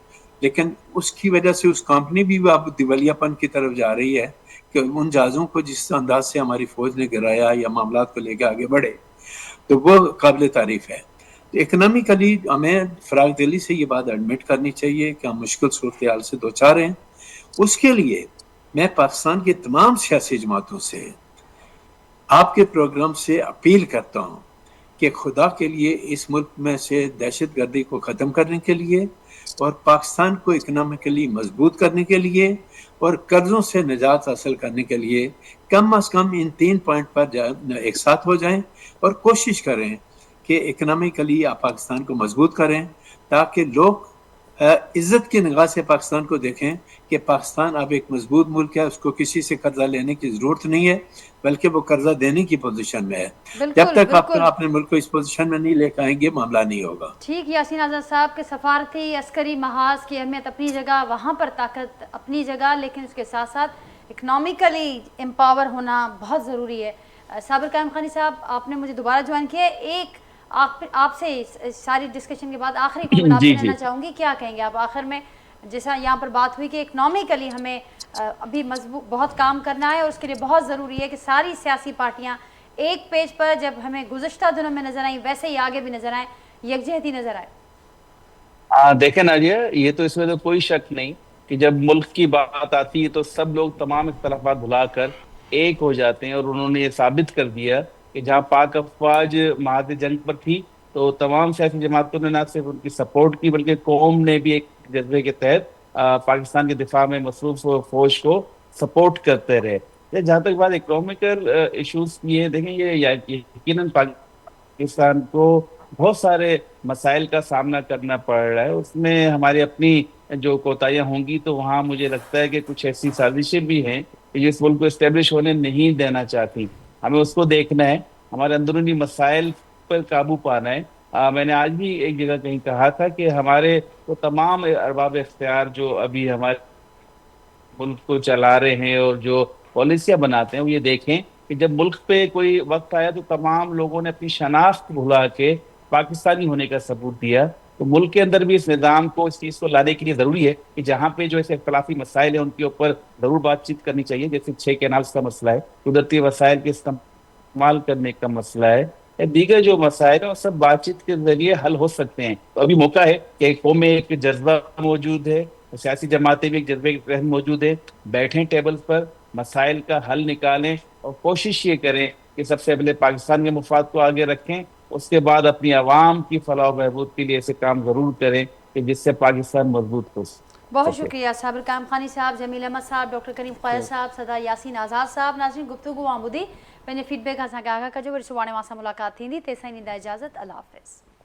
लेकिन उसकी वजह से उस कंपनी भी अब दिवालियापन की तरफ जा रही है कि उन जहाज़ों को जिस अंदाज से हमारी फ़ौज ने गिराया या मामला को लेकर आगे बढ़े, तो वो काबिल तारीफ़ है। इकनॉमिकली हमें फराग दिली से ये बात एडमिट करनी चाहिए कि हम मुश्किल सूरत हाल से दो चार हैं। उसके लिए मैं पाकिस्तान के तमाम सियासी जमातों से आपके प्रोग्राम से अपील करता हूँ कि खुदा के लिए इस मुल्क में से दहशत गर्दी को ख़त्म करने के लिए और पाकिस्तान को इकनॉमिकली मजबूत करने के लिए और कर्ज़ों से निजात हासिल करने के लिए कम अज़ कम इन 3 पॉइंट पर एक साथ हो जाएं और कोशिश करें कि इकनॉमिकली आप पाकिस्तान को मजबूत करें, ताकि लोग इज़्ज़त की निगाह से पाकिस्तान को देखें कि पाकिस्तान अब एक मजबूत मुल्क है, उसको किसी से कर्जा लेने की ज़रूरत नहीं है, बल्कि वो कर्जा देने की पोजीशन में है। जब तक आप अपने मुल्क को इस पोजीशन में नहीं लेकर आएंगे, मामला नहीं होगा। ठीक, यासीन आज़ाद साहब के सफारती अस्करी महाज की अहमियत अपनी जगह, वहाँ पर ताकत अपनी जगह, लेकिन उसके साथ साथ इकनॉमिकली एम्पावर होना बहुत ज़रूरी है। साबिर कायम खानी साहब, आपने मुझे दोबारा ज्वाइन किया। एक आपसे सारी डिस्कशन के बाद आखिरी कमेंट आपसे लेना चाहूँगी, क्या कहेंगे आप आखिर में? जैसा यहाँ पर बात हुई कि इकनॉमिकली हमें अभी मजबूत बहुत काम करना है और उसके लिए बहुत ज़रूरी है कि सारी सियासी पार्टियाँ एक पेज पर जब हमें गुज़श्ता दिनों में नज़र आई वैसे ही आगे भी नज़र आए, यकजहती नज़र आए। देखें नाजिया, ये तो इसमें तो कोई शक नहीं कि जब मुल्क की बात आती है तो सब लोग तमाम इख्तलाफात भुलाकर एक हो जाते हैं, और उन्होंने ये साबित कर दिया कि जहाँ पाक अफवाज महाद जंग पर थी तो तमाम सियासी जमातों ने ना सिर्फ उनकी सपोर्ट की, बल्कि कौम ने भी एक जज्बे के तहत पाकिस्तान के दिफा में मसरूफ फौज को सपोर्ट करते रहे। जहाँ तक बात इकोनॉमिकल इशूज की है, देखें ये यकीनन पाकिस्तान को बहुत सारे मसाइल का सामना करना पड़ रहा है। उसमें हमारी अपनी जो कोताहियाँ होंगी तो वहाँ मुझे लगता है कि कुछ ऐसी साजिशें भी हैं कि जिस मुल्क को इस्टेब्लिश होने नहीं देना चाहती। हमें उसको देखना है, हमारे अंदरूनी मसाइल पर काबू पाना है। मैंने आज भी एक जगह कहीं कहा था कि हमारे तो तमाम अरबाब इख्तियार जो अभी हमारे मुल्क को चला रहे हैं और जो पॉलिसियाँ बनाते हैं, वो ये देखें कि जब मुल्क पे कोई वक्त आया तो तमाम लोगों ने अपनी शनाख्त भुला के पाकिस्तानी होने का सबूत दिया। तो मुल्क के अंदर भी इस निज़ाम को, इस चीज़ को लाने के लिए ज़रूरी है कि जहाँ पे जो ऐसे इख्तलाफी मसाइल हैं उनके ऊपर ज़रूर बातचीत करनी चाहिए। जैसे 6 कैनाल्स का मसला है, कुदरती वसाइल के इस्तेमाल करने का मसला है, दीगर जो मसाइल है, सब बातचीत के जरिए हल हो सकते हैं। तो अभी मौका है कि कौम में एक जज्बा मौजूद है, सियासी जमातें भी एक जज्बे के तहत मौजूद है, बैठें टेबल पर, मसाइल का हल निकालें और कोशिश ये करें कि सबसे पहले पाकिस्तान के मुफाद को आगे रखें, उसके बाद अपनी आवाम की फलाह बहबूद के लिए ऐसे काम ज़रूर करें कि जिससे पाकिस्तान मजबूत हो। बहुत शुक्रिया साबिर कायम खानी साहब, जमील अहमद साहब, डॉक्टर करीम ख्वाजा साहब, सदा यासीन आज़ाद साहब। नाज़रीन गुफ्तगू आम ॿुधी पंहिंजे फीडबैक असांखे आगाह कजो। वरी सुभाणे मां सां मुलाक़ात थींदी, तेसिताईं ॾींदा इजाज़त। अल्लाह हाफ़िज़।